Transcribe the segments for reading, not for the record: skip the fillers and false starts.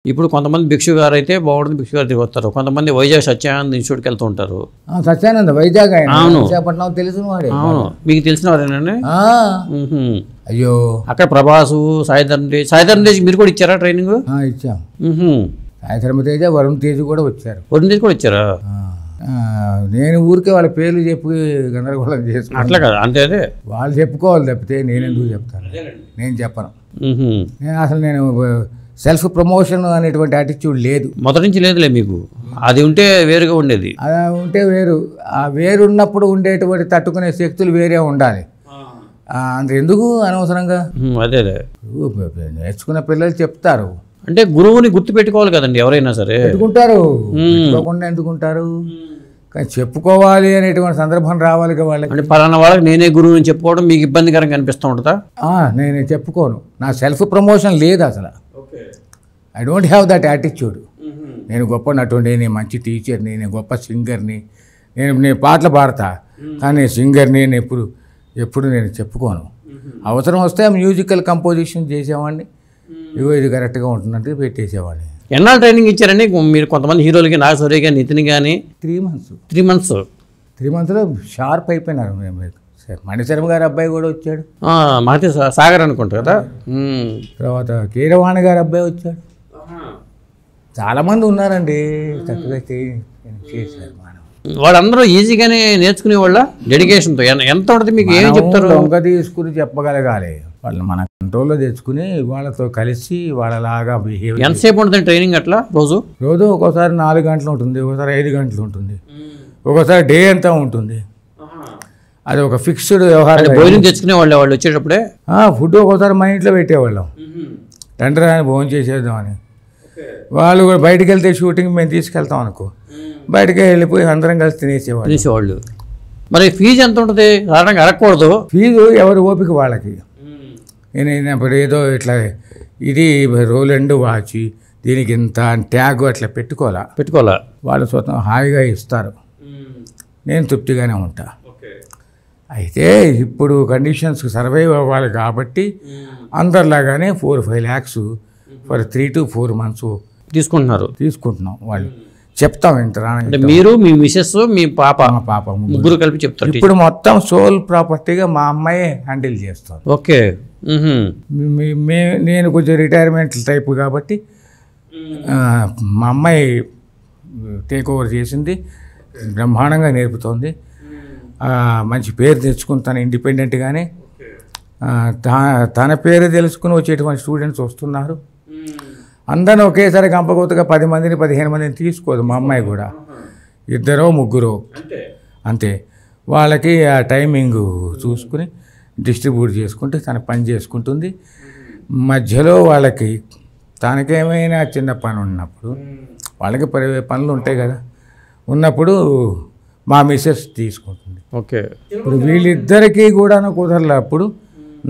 ఇప్పుడు కొంతమంది భిక్షు గారు అయితే బాగుంటుంది, భిక్షు గారు తిరిగి వస్తారు. కొంతమంది వైజాగ్ సత్యానంద ఇన్స్టిట్యూట్కి వెళ్తూ ఉంటారు. సత్యానంద వైజాగ్ అవును. విశాఖపట్నం తెలిసిన వాడే. అవును, మీకు తెలిసిన వారేనండి? అయ్యో, అక్కడ ప్రభాసు, సాయిధరం తేజ్ మీరు కూడా ఇచ్చారా ట్రైనింగ్? ఇచ్చాం. సాయిధరం తేజ, వరుణ్ తేజ్ కూడా వచ్చారు. వరుణ్ తేజ్ కూడా ఇచ్చారా? నేను ఊరికే వాళ్ళ పేర్లు చెప్పి గందరగోళం చేసుకున్నాను. అట్లా కదా, అంతే. అదే వాళ్ళు చెప్పుకోవాలి తప్పితే నేను ఎందుకు చెప్తాను? నేను చెప్పను. నేను సెల్ఫ్ ప్రమోషన్ అనేటువంటి యాటిట్యూడ్ లేదు, మొదటి నుంచి లేదులే మీకు. అది ఉంటే వేరుగా ఉండేది. అలా ఉంటే వేరు. ఆ వేరు ఉన్నప్పుడు ఉండేటువంటి తట్టుకునే శక్తులు వేరే ఉండాలి. అంత ఎందుకు అనవసరంగా? అదే నేర్చుకున్న పిల్లలు చెప్తారు. అంటే గురువుని గుర్తు పెట్టుకోవాలి కదండి ఎవరైనా సరే. పెట్టుకుంటారు, పెట్టుకోకుండా ఎందుకుంటారు? కానీ చెప్పుకోవాలి అనేటువంటి సందర్భం రావాలి కదా వాళ్ళకి. అంటే పలానా వాళ్ళకి నేనే గురువు అని చెప్పుకోవడం మీకు ఇబ్బందికరంగా అనిపిస్తూ ఉంటుందా? నేను చెప్పుకోను. నా సెల్ఫ్ ప్రమోషన్ లేదు అసలు. I don't have that attitude. నేను గొప్ప నటుడిని, నేను మంచి టీచర్ని, నేను గొప్ప సింగర్ని, నేను పాటలు పాడతా, కానీ నేను సింగర్ని నేను ఎప్పుడు నేను చెప్పుకోను. అవసరం వస్తే మ్యూజికల్ కంపోజిషన్ చేసేవాడిని, ఇగో ఇది కరెక్ట్గా ఉంటుందంటే పెట్టేసేవాడిని. ఎన్నాళ్ళు ట్రైనింగ్ ఇచ్చారండి మీరు కొంతమంది హీరోలకి? నాగశౌర్య కానీ, నితిన్ కానీ? 3 months. 3 months. 3 monthsలో షార్ప్ అయిపోయినారు. మణిశర్మ గారి అబ్బాయి కూడా వచ్చాడు. మహతి సాగర్ అనుకుంటా కదా. తర్వాత కీరవాణి గారి అబ్బాయి వచ్చాడు. చాలామంది ఉన్నారండి, చక్కగా చేశారు. వాళ్ళందరూ ఈజీగానే నేర్చుకునే వాళ్ళ డెడికేషన్తో ఎంత ఉంటుంది మీకు? ఏం చెప్తారు? దొంగ తీసుకుని చెప్పగలగాలి. వాళ్ళు మన కంట్రోల్లో తెచ్చుకుని వాళ్ళతో కలిసి వాళ్ళలాగా బిహేవ్. ఎంతసేపు ఉంటుంది ట్రైనింగ్ అట్లా? రోజు ఒక్కోసారి 4 గంటలు ఉంటుంది, ఒకసారి 5 గంటలు ఉంటుంది, ఒకసారి డే అంతా ఉంటుంది. అది ఒక ఫిక్స్డ్ వ్యవహారం. భోజనం తెచ్చుకునే వాళ్ళు వచ్చేటప్పుడే ఫుడ్ ఒక్కోసారి మా ఇంట్లో పెట్టేవాళ్ళం. తండ్రి ఆయన భోజనం చేసేద్దామని. వాళ్ళు కూడా బయటకు వెళ్తే షూటింగ్ మేము తీసుకెళ్తాం అనుకో, బయటకే వెళ్ళిపోయి అందరం కలిసి తినేసేవాళ్ళు. మరి ఫీజు ఎంత ఉంటుంది? సాధారణంగా అడగకూడదు. ఫీజు ఎవరి ఓపిక వాళ్ళకి. నేను ఇప్పుడు ఏదో ఇట్లా ఇది రోలెండ్ వాచ్, దీనికి ఇంత ట్యాగ్ అట్లా పెట్టుకోవాలా. వాళ్ళు స్వతం హాయిగా ఇస్తారు, నేను తృప్తిగానే ఉంటా. అయితే ఇప్పుడు కండిషన్స్కి సర్వైవ్ అవ్వాలి కాబట్టి అందరిలాగానే 4-5 lakhs ఫర్ 3 to 4 months తీసుకుంటున్నాం. వాళ్ళు చెప్తాం ఎంత రాని. మీరు, మీ మిసెస్, మీ పాప ముగ్గురు కలిపి చెప్తారు. ఇప్పుడు మొత్తం సోల్ ప్రాపర్టీగా మా అమ్మాయి హ్యాండిల్ చేస్తాను. ఓకే. నేను కొంచెం రిటైర్మెంట్ టైప్ కాబట్టి మా అమ్మాయి టేక్ ఓవర్ చేసింది, బ్రహ్మాండంగా నేర్పుతోంది. మంచి పేరు తెచ్చుకుని తను ఇండిపెండెంట్గానే తన పేరు తెలుసుకుని వచ్చేటువంటి స్టూడెంట్స్ వస్తున్నారు. అందరిని ఒకేసారి గంపగోతగా 10 మందిని 15 మందిని తీసుకోదు మా అమ్మాయి కూడా. 2 or 3 అంతే. వాళ్ళకి ఆ టైమింగ్ చూసుకుని డిస్ట్రిబ్యూట్ చేసుకుంటే తన పని చేసుకుంటుంది. మధ్యలో వాళ్ళకి తనకేమైనా చిన్న పని ఉన్నప్పుడు, వాళ్ళకి పనులు ఉంటాయి కదా, ఉన్నప్పుడు మా మిస్సెస్ తీసుకుంటుంది. ఓకే. ఇప్పుడు వీళ్ళిద్దరికీ కూడా కుదరలేప్పుడు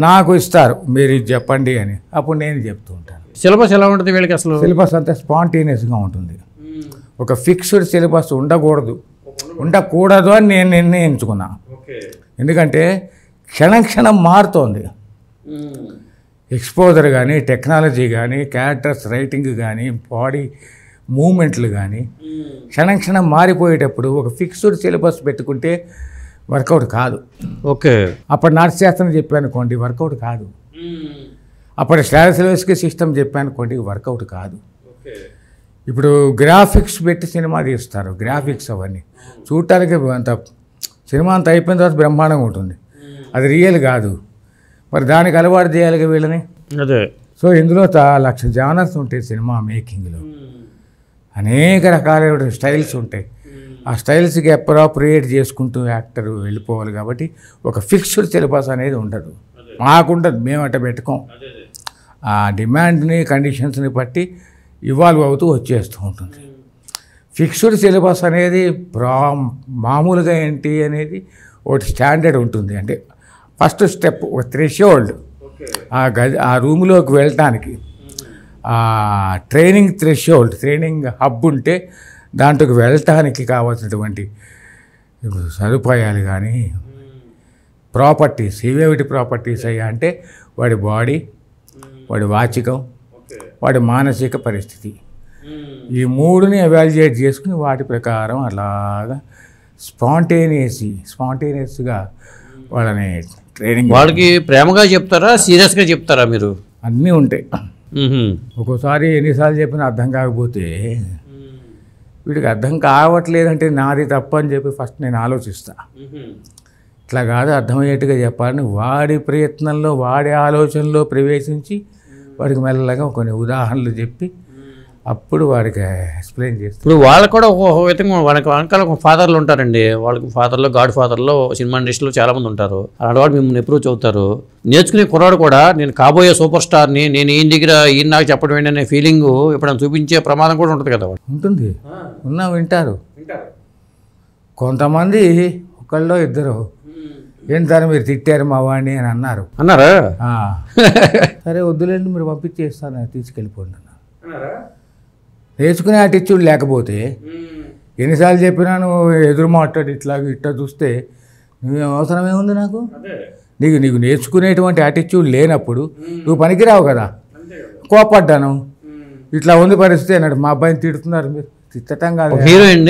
నాకు ఇస్తారు, మీరు ఇది చెప్పండి అని. అప్పుడు నేను చెప్తూ ఉంటాను. సిలబస్ ఎలా ఉంటుంది వీళ్ళకి? అసలు సిలబస్ అంతా స్పాంటేనియస్గా ఉంటుంది. ఒక ఫిక్స్డ్ సిలబస్ ఉండకూడదు అని నేను నిర్ణయించుకున్నా. ఎందుకంటే క్షణం మారుతోంది. ఎక్స్పోజర్ కానీ, టెక్నాలజీ కానీ, క్యారెక్టర్స్ రైటింగ్ కానీ, బాడీ మూమెంట్లు కానీ క్షణం మారిపోయేటప్పుడు ఒక ఫిక్స్డ్ సిలబస్ పెట్టుకుంటే వర్కౌట్ కాదు. ఓకే. అప్పుడు నాట్యశాస్త్రం చెప్పానుకోండి, వర్కౌట్ కాదు. అప్పుడు స్టాటిస్టిక్స్ సిస్టమ్ చెప్పానుకోండి, వర్కౌట్ కాదు. ఇప్పుడు గ్రాఫిక్స్ పెట్టి సినిమా తీస్తారు. గ్రాఫిక్స్ అవన్నీ చూడటానికి అంత సినిమా అంత అయిపోయిన తర్వాత బ్రహ్మాండంగా ఉంటుంది, అది రియల్ కాదు. మరి దానికి అలవాటు చేయాలి వీళ్ళని. అదే. సో ఇందులో 1,00,000 జానర్స్ ఉంటాయి సినిమా మేకింగ్లో. అనేక రకాలైన స్టైల్స్ ఉంటాయి. ఆ స్టైల్స్కి అప్రాప్రియేట్ చేసుకుంటూ యాక్టర్ వెళ్ళిపోవాలి. కాబట్టి ఒక ఫిక్స్డ్ సిలబస్ అనేది ఉండదు, మాకుండదు. మేము అట్ట పెట్టుకోం. ఆ డిమాండ్ని, కండిషన్స్ని బట్టి ఇవాల్వ్ అవుతూ వచ్చేస్తూ ఉంటుంది. ఫిక్స్డ్ సిలబస్ అనేది మామూలుగా ఏంటి అనేది ఒకటి స్టాండర్డ్ ఉంటుంది. అంటే ఫస్ట్ స్టెప్, ఒక థ్రెషోల్డ్. ఆ రూమ్లోకి వెళ్ళటానికి ట్రైనింగ్ థ్రెషోల్డ్, ట్రైనింగ్ హబ్ ఉంటే దాంట్లోకి వెళ్ళటానికి కావాల్సినటువంటి సదుపాయాలు కానీ, ప్రాపర్టీస్, ఏవేమిటి ప్రాపర్టీస్ అయ్యా అంటే వాడి బాడీ, వాడి వాచికం, వాడి మానసిక పరిస్థితి, ఈ మూడుని ఎవాల్యుయేట్ చేసుకుని వాటి ప్రకారం అలాగా స్పాంటేనియస్గా వాళ్ళని ట్రైనింగ్. వాళ్ళకి ప్రేమగా చెప్తారా, సీరియస్గా చెప్తారా మీరు? అన్నీ ఉంటాయి. ఒక్కోసారి ఎన్నిసార్లు చెప్పినా అర్థం కాకపోతే వీడికి అర్థం కావట్లేదంటే నాది తప్పు అని చెప్పి ఫస్ట్ నేను ఆలోచిస్తా. ఇట్లా కాదు, అర్థమయ్యేట్టుగా చెప్పాలని వాడి ప్రయత్నంలో వాడి ఆలోచనలో ప్రవేశించి వాడికి మెల్లగా కొన్ని ఉదాహరణలు చెప్పి అప్పుడు వాడికి ఎక్స్ప్లెయిన్ చేస్తాను. ఇప్పుడు వాళ్ళకు కూడా ఒక విధంగా వాళ్ళకి వెనకాల ఒక ఫాదర్లు ఉంటారండి. వాళ్ళకి ఫాదర్లో గాడ్ ఫాదర్లో సినిమా ఇండస్ట్రీలో చాలామంది ఉంటారు. అలాంటి వాళ్ళు మిమ్మల్ని అప్రోచ్ అవుతారు. నేర్చుకునే కుర్రాడు కూడా నేను కాబోయే సూపర్ స్టార్ని, నేను ఈయన దగ్గర ఈయన నాకు చెప్పడం ఏంటనే ఫీలింగ్ ఎప్పుడైనా చూపించే ప్రమాదం కూడా ఉంటుంది కదా. ఉంటుంది, వింటారు. కొంతమంది ఒకళ్ళో ఇద్దరు ఏంటారు మీరు తిట్టారు మా వాడిని అని అన్నారా? సరే వద్దులేండి, మీరు పంపించేస్తాను, తీసుకెళ్ళిపోండి అన్నారు. నేర్చుకునే యాటిట్యూడ్ లేకపోతే ఎన్నిసార్లు చెప్పినా నువ్వు ఎదురు మాట్లాడి ఇట్లా చూస్తే నువ్వు అవసరం ఏముంది నాకు? నీకు నేర్చుకునేటువంటి యాటిట్యూడ్ లేనప్పుడు నువ్వు పనికిరావు కదా. కోపడ్డాను, ఇట్లా ఉంది పరిస్థితి అన్నాడు. మా అబ్బాయిని తిడుతున్నారు, మీరు తిట్టడం కాదు. హీరోయిన్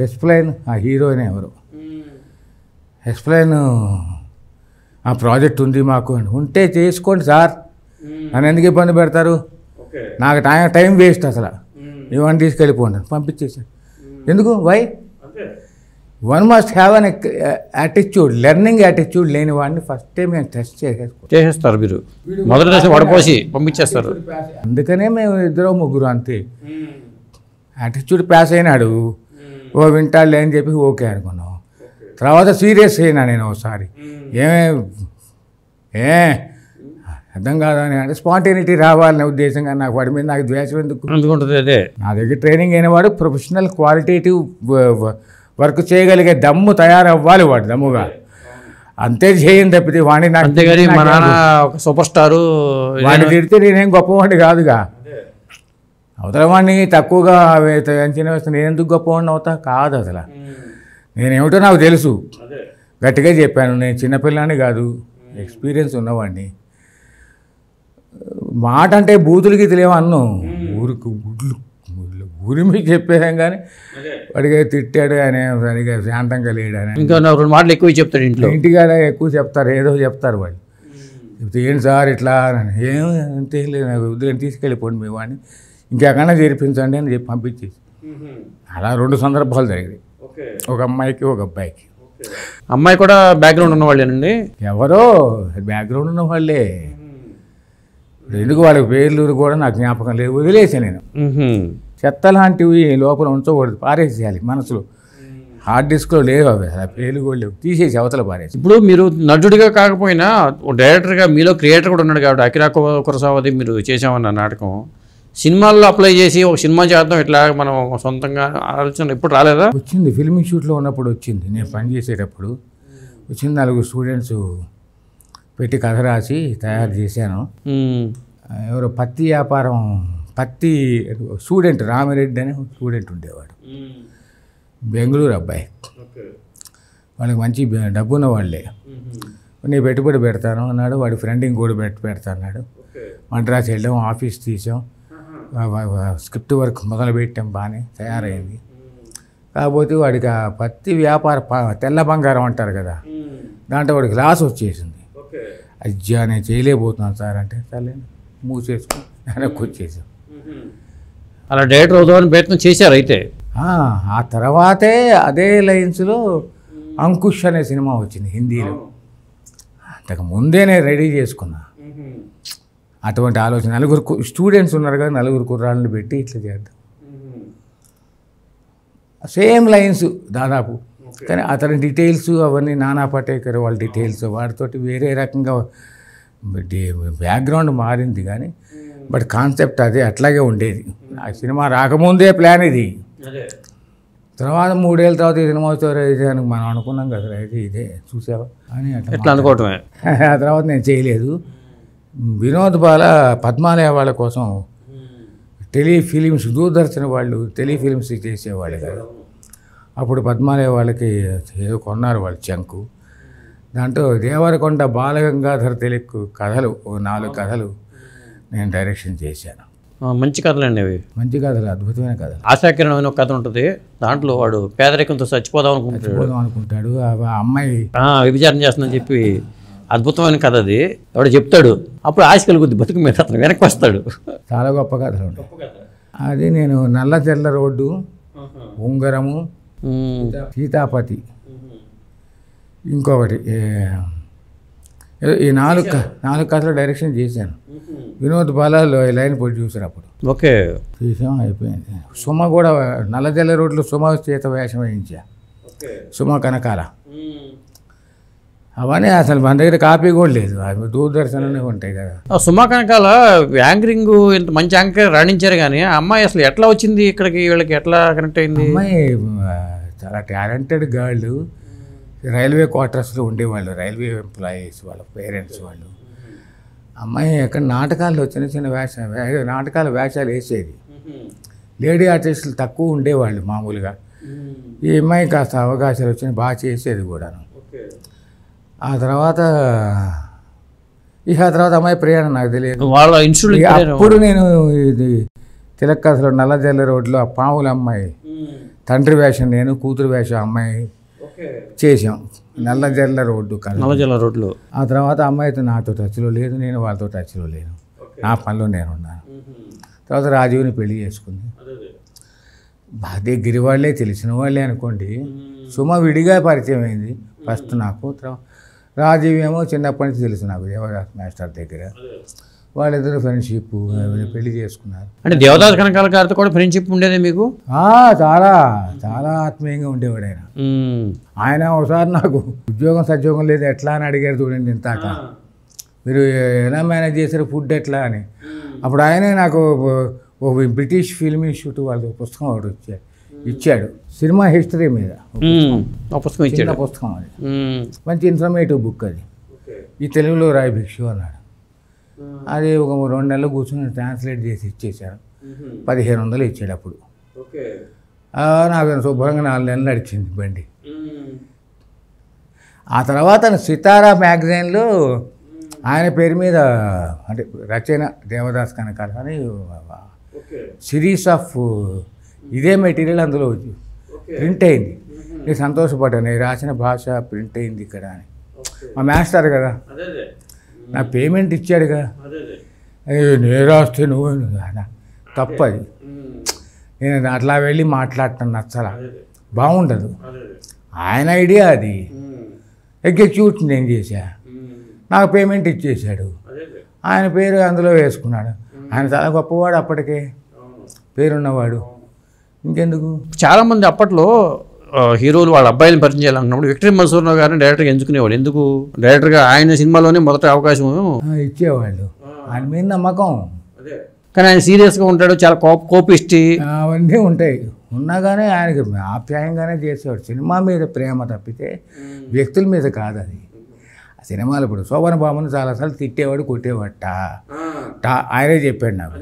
ఎక్స్ప్లెయిన్, ఆ హీరోయిన్ ఎవరు ఎక్స్ప్లెయిన్, ఆ ప్రాజెక్ట్ ఉంది మాకు అని. ఉంటే చేసుకోండి సార్, నన్ను ఎందుకు ఇబ్బంది పెడతారు? నాకు టైం వేస్ట్ అసలు. ఇవన్నీ తీసుకెళ్ళిపోండి, పంపించేసాను. ఎందుకు? Why? One must have an attitude, learning attitude లేని వాడిని ఫస్ట్ టైం మేము టెస్ట్ చేసేస్తారు. మీరు మొదటి దశ వడపోసి పంపించేస్తారు. అందుకనే మేము ఇద్దరు ముగ్గురు అంతే. యాటిట్యూడ్ పాస్ అయినాడు, వింటాడులే అని చెప్పి ఓకే అనుకున్నాం. తర్వాత సీరియస్ అయినా నేను ఒకసారి, అర్థం కాదని అంటే స్పాంటేనిటీ రావాలనే ఉద్దేశంగా. నాకు వాడి మీద నాకు ద్వేషం ఎందుకు అందుకుంటుంది? అదే నా దగ్గర ట్రైనింగ్ అయినవాడు ప్రొఫెషనల్ క్వాలిటేటివ్ వర్క్ చేయగలిగే దమ్ము తయారవ్వాలి, వాడు దమ్ముగా. అంతే చేయని తప్పితే వాడిని నాకు అంతేగాని మా నాన్న ఒక సూపర్ స్టారు వాడిని తిడితే నేనేం గొప్పవాడిని కాదుగా. అవతల వాడిని తక్కువగా అంచనా వేస్తే నేను ఎందుకు గొప్పవాడిని అవుతా? కాదు అసలు. నేనేమిటో నాకు తెలుసు, గట్టిగా చెప్పాను. నేను చిన్నపిల్లాన్ని కాదు, ఎక్స్పీరియన్స్ ఉన్నవాడిని. మాట అంటే బూతులకి తెలియవు అన్ను, ఊరి మీద చెప్పేసాం కానీ వాడిగా తిట్టాడు ఆయన, సరిగా శాంతంగా లేడు అని. ఇంకా 2 మాటలు ఎక్కువ చెప్తాడు ఇంట్లో. ఇంటికాడ ఎక్కువ చెప్తారు, ఏదో చెప్తారు వాళ్ళు. చెప్తే ఏంటి సార్ ఇట్లా అంతే లేదు, వద్దులేని తీసుకెళ్ళిపోండి మీ వాడిని, ఇంకెక్కడైనా చేర్పించండి అని చెప్పి పంపించేసి. అలా 2 సందర్భాలు జరిగాయి, ఒక అమ్మాయికి ఒక అబ్బాయికి. అమ్మాయి కూడా బ్యాక్గ్రౌండ్ ఉన్నవాళ్ళేనండి? ఎవరో బ్యాక్గ్రౌండ్ ఉన్న వాళ్ళే. ఎందుకు వాళ్ళకి పేర్లు కూడా నాకు జ్ఞాపకం లేదు, వదిలేసాను నేను. చెత్త లాంటివి లోపల ఉంచకూడదు, పారేసేయాలి మనసులో. హార్డ్ డిస్క్లో లేవు అవి, ఆ పేర్లు కూడా లేవు, తీసేసి అవతల పారేసి. ఇప్పుడు మీరు నటుడిగా కాకపోయినా డైరెక్టర్గా మీలో క్రియేటర్ కూడా ఉన్నాడు కాబట్టి అకిరా కురసావది మీరు చేసామన్న నాటకం సినిమాల్లో అప్లై చేసి ఒక సినిమా చేద్దాం ఇట్లా మనం సొంతంగా ఆలోచన ఎప్పుడు రాలేదా? వచ్చింది, ఫిల్మింగ్ షూట్లో ఉన్నప్పుడు వచ్చింది. నేను పనిచేసేటప్పుడు వచ్చింది. 4 స్టూడెంట్స్ పెట్టి కథ రాసి తయారు చేశాను. ఎవరో పత్తి వ్యాపారం, పత్తి స్టూడెంట్ రామిరెడ్డి అని స్టూడెంట్ ఉండేవాడు, బెంగళూరు అబ్బాయి. వాళ్ళకి మంచి డబ్బున్న వాళ్ళే. నేను పెట్టుబడి పెడతాను అన్నాడు. వాడి ఫ్రెండ్ ఇంకోటి పెడతా అన్నాడు. మద్రాసు వెళ్ళాం, ఆఫీస్ తీసాం, స్క్రిప్ట్ వర్క్ మొదలుపెట్టాం, బాగానే తయారైంది. కాకపోతే వాడికి ఆ పత్తి వ్యాపార తెల్ల బంగారం అంటారు కదా, దాంట్లో వాడికి లాస్ వచ్చేసింది. అజ్జా నేను చేయలేకపోతున్నాను సార్ అంటే, సరే మూసేసుకుని వెనక్కి వచ్చేసాం. అలా డైరెక్టర్ అవుతామని ప్రయత్నం చేశారు అయితే? ఆ తర్వాతే అదే లైన్స్లో అంకుష్ అనే సినిమా వచ్చింది హిందీలో. అంతకు ముందే నేను రెడీ చేసుకున్నా. అటువంటి ఆలోచన, 4 స్టూడెంట్స్ ఉన్నారు కదా, 4 కుర్రాళ్ళని పెట్టి ఇట్లా చేద్దాం, సేమ్ లైన్స్ దాదాపు. కానీ అతని డీటెయిల్స్ అవన్నీ, నానా పటేకర్ వాళ్ళ డీటెయిల్స్, వాటితోటి వేరే రకంగా బ్యాక్గ్రౌండ్ మారింది. కానీ బట్ కాన్సెప్ట్ అదే అట్లాగే ఉండేది. ఆ సినిమా రాకముందే ప్లాన్ ఇది. తర్వాత 3 ఏళ్ళ తర్వాత ఈ సినిమా అయితే మనం అనుకున్నాం కదా, అయితే ఇదే చూసావా అని అట్లా అనుకోవటమే. ఆ తర్వాత నేను చేయలేదు. వినోద్ బాల పద్మాలయ వాళ్ళ కోసం టెలిఫిలిమ్స్, దూరదర్శన్ వాళ్ళు టెలిఫిలిమ్స్ చేసేవాళ్ళు కదా. అప్పుడు పద్మాలయ వాళ్ళకి ఏదో కొన్నారు వాళ్ళు చంకు. దాంట్లో దేవరకొండ బాలగంగాధర్ తెలుగు కథలు 4 కథలు నేను డైరెక్షన్ చేశాను. మంచి కథలండి అవి. మంచి కథలు, అద్భుతమైన కథలు. ఆశాకిరణమైన ఒక కథ ఉంటుంది, దాంట్లో వాడు పేదరికంతో చచ్చిపోదాం అనుకుంటాడు, ఆ అమ్మాయి వ్యభిచారం చేస్తుందని చెప్పి అద్భుతమైన కథ అది. ఎవడు చెప్తాడు, అప్పుడు ఆశ కలుగుద్ది బతుకు మీద, అతను వెనక్కి వస్తాడు. చాలా గొప్ప కథలు ఉంటాయి. అది నేను నల్ల తెల్ల రోడ్డు, ఉంగరము, సీతాపతి, ఇంకొకటి, ఈ నాలుగు కథలు డైరెక్షన్ చేశాను. వినోద్ బాలాలో లైన్ ప్రొడ్యూసర్ అప్పుడు. ఓకే, తీసాం, అయిపోయింది. సుమ కూడా నల్ల తెల్ల రోడ్లు సుమ చేత వేషం వేయించా, సుమ కనకాల. అవన్నీ అసలు మన దగ్గర కాపీ కూడా లేదు, అవి దూరదర్శన్లోనే ఉంటాయి కదా. సుమా కనకాల యాంకరింగ్ ఇంత మంచి యాంకర్ రాణించారు, కానీ ఆ అమ్మాయి అసలు ఎట్లా వచ్చింది ఇక్కడికి, వీళ్ళకి ఎట్లా కనెక్ట్ అయింది? అమ్మాయి చాలా టాలెంటెడ్ గర్ల్. రైల్వే క్వార్టర్స్లో ఉండేవాళ్ళు, రైల్వే ఎంప్లాయీస్ వాళ్ళ పేరెంట్స్ వాళ్ళు. అమ్మాయి ఎక్కడ నాటకాల్లో చిన్న చిన్న నాటకాల వేషాలు వేసేది. లేడీ ఆర్టిస్టులు తక్కువ ఉండేవాళ్ళు మామూలుగా. ఈ అమ్మాయి కాస్త అవకాశాలు వచ్చినాయి, బాగా చేసేది కూడాను. ఆ తర్వాత అమ్మాయి ప్రయాణం నాకు తెలియదు. వాళ్ళ ఇన్స్టిట్యూట్ అప్పుడు నేను ఇది తిలక్ కథలో నల్ల తెల్ల రోడ్లో ఆ పాముల అమ్మాయి తండ్రి వేషం, నేను కూతురు వేషం అమ్మాయి చేసాం, నల్ల తెల్ల రోడ్డు కథ. నల్ల తెల్ల రోడ్లు. ఆ తర్వాత అమ్మాయితో నాతో టచ్లో లేదు, నేను వాళ్ళతో టచ్లో లేను, నా పనిలో నేను ఉన్నాను. తర్వాత రాజీవ్ని పెళ్లి చేసుకుంది. దగ్గర వాళ్ళే, తెలిసిన వాళ్ళే అనుకోండి. సుమ విడిగా పరిచయం అయింది ఫస్ట్ నాకు. రాజీవ్ ఏమో చిన్నప్పటి నుంచి తెలుసు నాకు, దేవదాస్ మాస్టర్ దగ్గర. వాళ్ళిద్దరు ఫ్రెండ్షిప్, పెళ్లి చేసుకున్నారు. అంటే దేవదాస్ కనకాల గారితో కూడా ఫ్రెండ్షిప్ ఉండేది మీకు? చాలా చాలా ఆత్మీయంగా ఉండేవాడు ఆయన. ఆయన ఒకసారి నాకు సద్యోగం లేదు ఎట్లా అని అడిగారు చూడండి, ఇంతాక మీరు ఎలా మేనేజ్ చేశారు ఫుడ్ ఎట్లా అని. అప్పుడు ఆయనే నాకు ఒక బ్రిటిష్ ఫిల్మ్ ఇన్స్టిట్యూట్ వాళ్ళ పుస్తకం ఒకటి ఇచ్చాడు, సినిమా హిస్టరీ మీద పుస్తకం ఇచ్చాడు. చిన్న పుస్తకం అది, మంచి ఇన్ఫర్మేటివ్ బుక్ అది. ఈ తెలుగులో రాయి భిక్షు అన్నాడు. అది ఒక 2 నెలలు కూర్చొని ట్రాన్స్లేట్ చేసి ఇచ్చేసాను. 1500 ఇచ్చాడు అప్పుడు. నాకు శుభ్రంగా 4 నెలలు నడిచింది బండి. ఆ తర్వాత సితారా మ్యాగజైన్లో ఆయన పేరు మీద అంటే రచన దేవదాస్ కనకాల అని సిరీస్ ఆఫ్ ఇదే మెటీరియల్ అందులో ప్రింట్ అయింది. నేను సంతోషపడ్డాను, నేను రాసిన భాష ప్రింట్ అయింది ఇక్కడ అని. మా మాస్టర్ కదా, నా పేమెంట్ ఇచ్చాడుగా, నేను రాస్తే నువ్వు తప్పది. నేను అట్లా వెళ్ళి మాట్లాడటం నచ్చలా, బాగుండదు. ఆయన ఐడియా అది, ఎగ్జిక్యూట్ నేను చేశా, నాకు పేమెంట్ ఇచ్చేశాడు, ఆయన పేరు అందులో వేసుకున్నాడు. ఆయన చాలా గొప్పవాడు, అప్పటికే పేరున్నవాడు, ఇంకెందుకు. చాలామంది అప్పట్లో హీరోలు వాళ్ళ అబ్బాయిని పరిచయం చేయాలనుకున్నప్పుడు విక్టరీ మన్సూర్రావు గారిని డైరెక్టర్గా ఎంచుకునేవాడు. ఎందుకు? డైరెక్టర్గా ఆయన సినిమాలోనే మొదటి అవకాశం ఇచ్చేవాళ్ళు, ఆయన మీద నమ్మకం. కానీ ఆయన సీరియస్గా ఉంటాడు, చాలా కోపిష్టి, అవన్నీ ఉంటాయి. ఉన్నా కానీ ఆయనకి ఆప్యాయంగానే చేసేవాడు. సినిమా మీద ప్రేమ తప్పితే వ్యక్తుల మీద కాదు అది. ఆ సినిమాలు ఇప్పుడు శోభన బాబుని చాలాసార్లు తిట్టేవాడు, కొట్టేవాట, ఆయనే చెప్పాడు నాకు.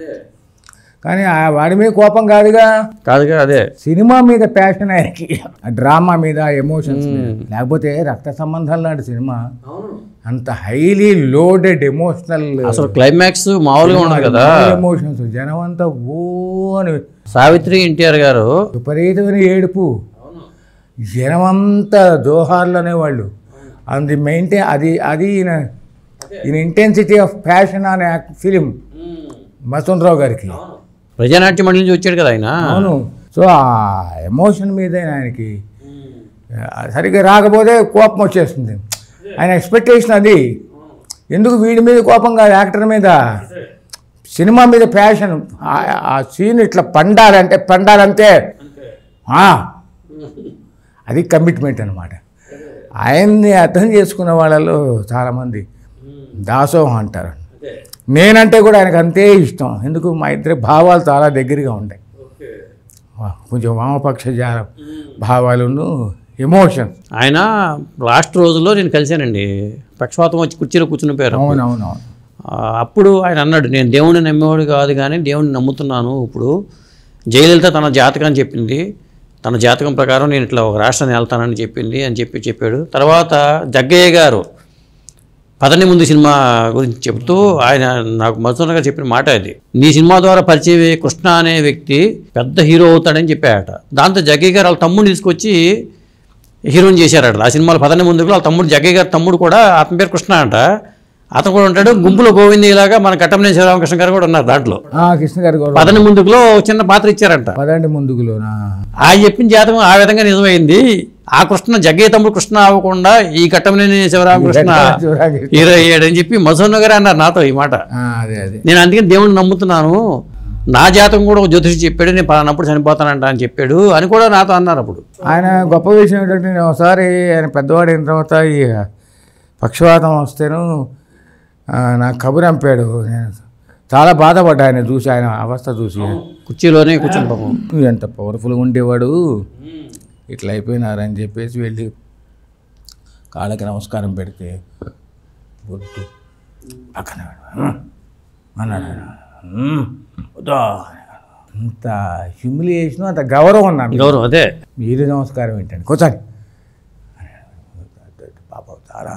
కానీ వాడి మీద కోపం కాదుగా. అదే సినిమా మీద ప్యాషన్ ఆయనకి, డ్రామా మీద, ఎమోషన్స్ మీద. లేకపోతే రక్త సంబంధాలు లాంటి సినిమా అంత హైలీ లోడెడ్ ఎమోషనల్, అసలు క్లైమాక్స్ మామూలుగా ఉండదు కదా. ఎమోషన్స్ జనం అంతా ఓ అని. సావిత్రి ఎన్టీఆర్ గారు విపరీతమైన ఏడుపు, జనం అంతా జోహార్లు అనేవాళ్ళు. అది మెయింటైన్ అది ఈయన ఇంటెన్సిటీ ఆఫ్ ప్యాషన్ అనే ఫిలిం వసంతరావు గారికి. ప్రజానాట్య మండలి నుంచి వచ్చాడు కదా ఆయన. అవును. సో ఆ ఎమోషన్ మీద ఆయనకి సరిగ్గా రాకపోతే కోపం వచ్చేస్తుంది. ఆయన ఎక్స్పెక్టేషన్ అది. ఎందుకు వీడి మీద కోపం కాదు, యాక్టర్ మీద, సినిమా మీద ప్యాషన్. ఆ సీన్ ఇట్లా పండాలంటే అది కమిట్మెంట్ అనమాట. ఆయన్ని అర్థం చేసుకున్న వాళ్ళలో చాలామంది దాసోహం అంటారు. నేనంటే కూడా ఆయనకు అంతే ఇష్టం. ఎందుకు? మా ఇద్దరి భావాలు చాలా దగ్గరగా ఉంటాయి. కొంచెం వామపక్ష భావాలను, ఎమోషన్. ఆయన లాస్ట్ రోజుల్లో నేను కలిశానండి, పక్షపాతం వచ్చి కుర్చీలో కూర్చుని పోయారు. అవునవును. అప్పుడు ఆయన అన్నాడు, నేను దేవుడిని నమ్మేవాడు కాదు కానీ దేవుడిని నమ్ముతున్నాను. ఇప్పుడు జయలలిత తన జాతకం చెప్పింది, తన జాతకం ప్రకారం నేను ఇట్లా ఒక రాష్ట్రాన్ని వెళ్తానని చెప్పింది అని చెప్పాడు. తర్వాత జగ్గయ్య గారు పదని ముందు సినిమా గురించి చెప్తూ ఆయన నాకు మధుసూదన్ గారు చెప్పిన మాట అది. నీ సినిమా ద్వారా పరిచయం అయ్యే కృష్ణ అనే వ్యక్తి పెద్ద హీరో అవుతాడని చెప్పాడట. దాంతో జగ్గయ్య గారు వాళ్ళ తమ్ముడిని తీసుకొచ్చి హీరోని చేశారట ఆ సినిమాలో. పదని ముందుకు వాళ్ళ తమ్ముడు జగ్గయ్య గారి తమ్ముడు కూడా అతని పేరు కృష్ణ అంట. అతను కూడా ఉంటాడు. గుంపులో గోవింద ఇలాగా మన ఘట్టమనేని శివరామకృష్ణ గారు కూడా ఉన్నారు దాంట్లో. కృష్ణ గారు పదని ముందుకులో చిన్న పాత్ర ఇచ్చారంట. పదండి ముందుకులోనా ఆయన చెప్పిన జాతకం ఆ విధంగా నిజమైంది. ఆ కృష్ణ జగ్గయ్య తమ్ముడు కృష్ణ అవ్వకుండా ఈ ఘట్టమనేని శివరామకృష్ణ హీరో అయ్యాడని చెప్పి మధుసూదన్ గారు అన్నారు నాతో ఈ మాట. నేను అందుకని దేవుడిని నమ్ముతున్నాను, నా జాతకం కూడా ఒక జ్యోతిషి చెప్పాడు, నేను పలానప్పుడు చనిపోతానంట అని చెప్పాడు అని కూడా నాతో అన్నారు. అప్పుడు ఆయన గొప్ప విషయం ఏంటంటే, నేను ఒకసారి ఆయన పెద్దవాడు అయిన తర్వాత ఈ పక్షవాతం వస్తేను నాకు కబురు పంపాడు. నేను చాలా బాధపడ్డా ఆయన చూసి, ఆయన అవస్థ చూసి. కుర్చీలోనే కూర్చొని పాపం ఎంత పవర్ఫుల్గా ఉండేవాడు, ఇట్లా అయిపోయినారని చెప్పేసి వెళ్ళి కాళ్ళకి నమస్కారం పెడితే వద్దు పక్కన అన్నాడు. అంత హ్యూమిలియేషన్, అంత గౌరవం ఉన్నాను. గౌరవం అదే. మీరు నమస్కారం ఏంటండి, కూర్చోండి. పాపం చాలా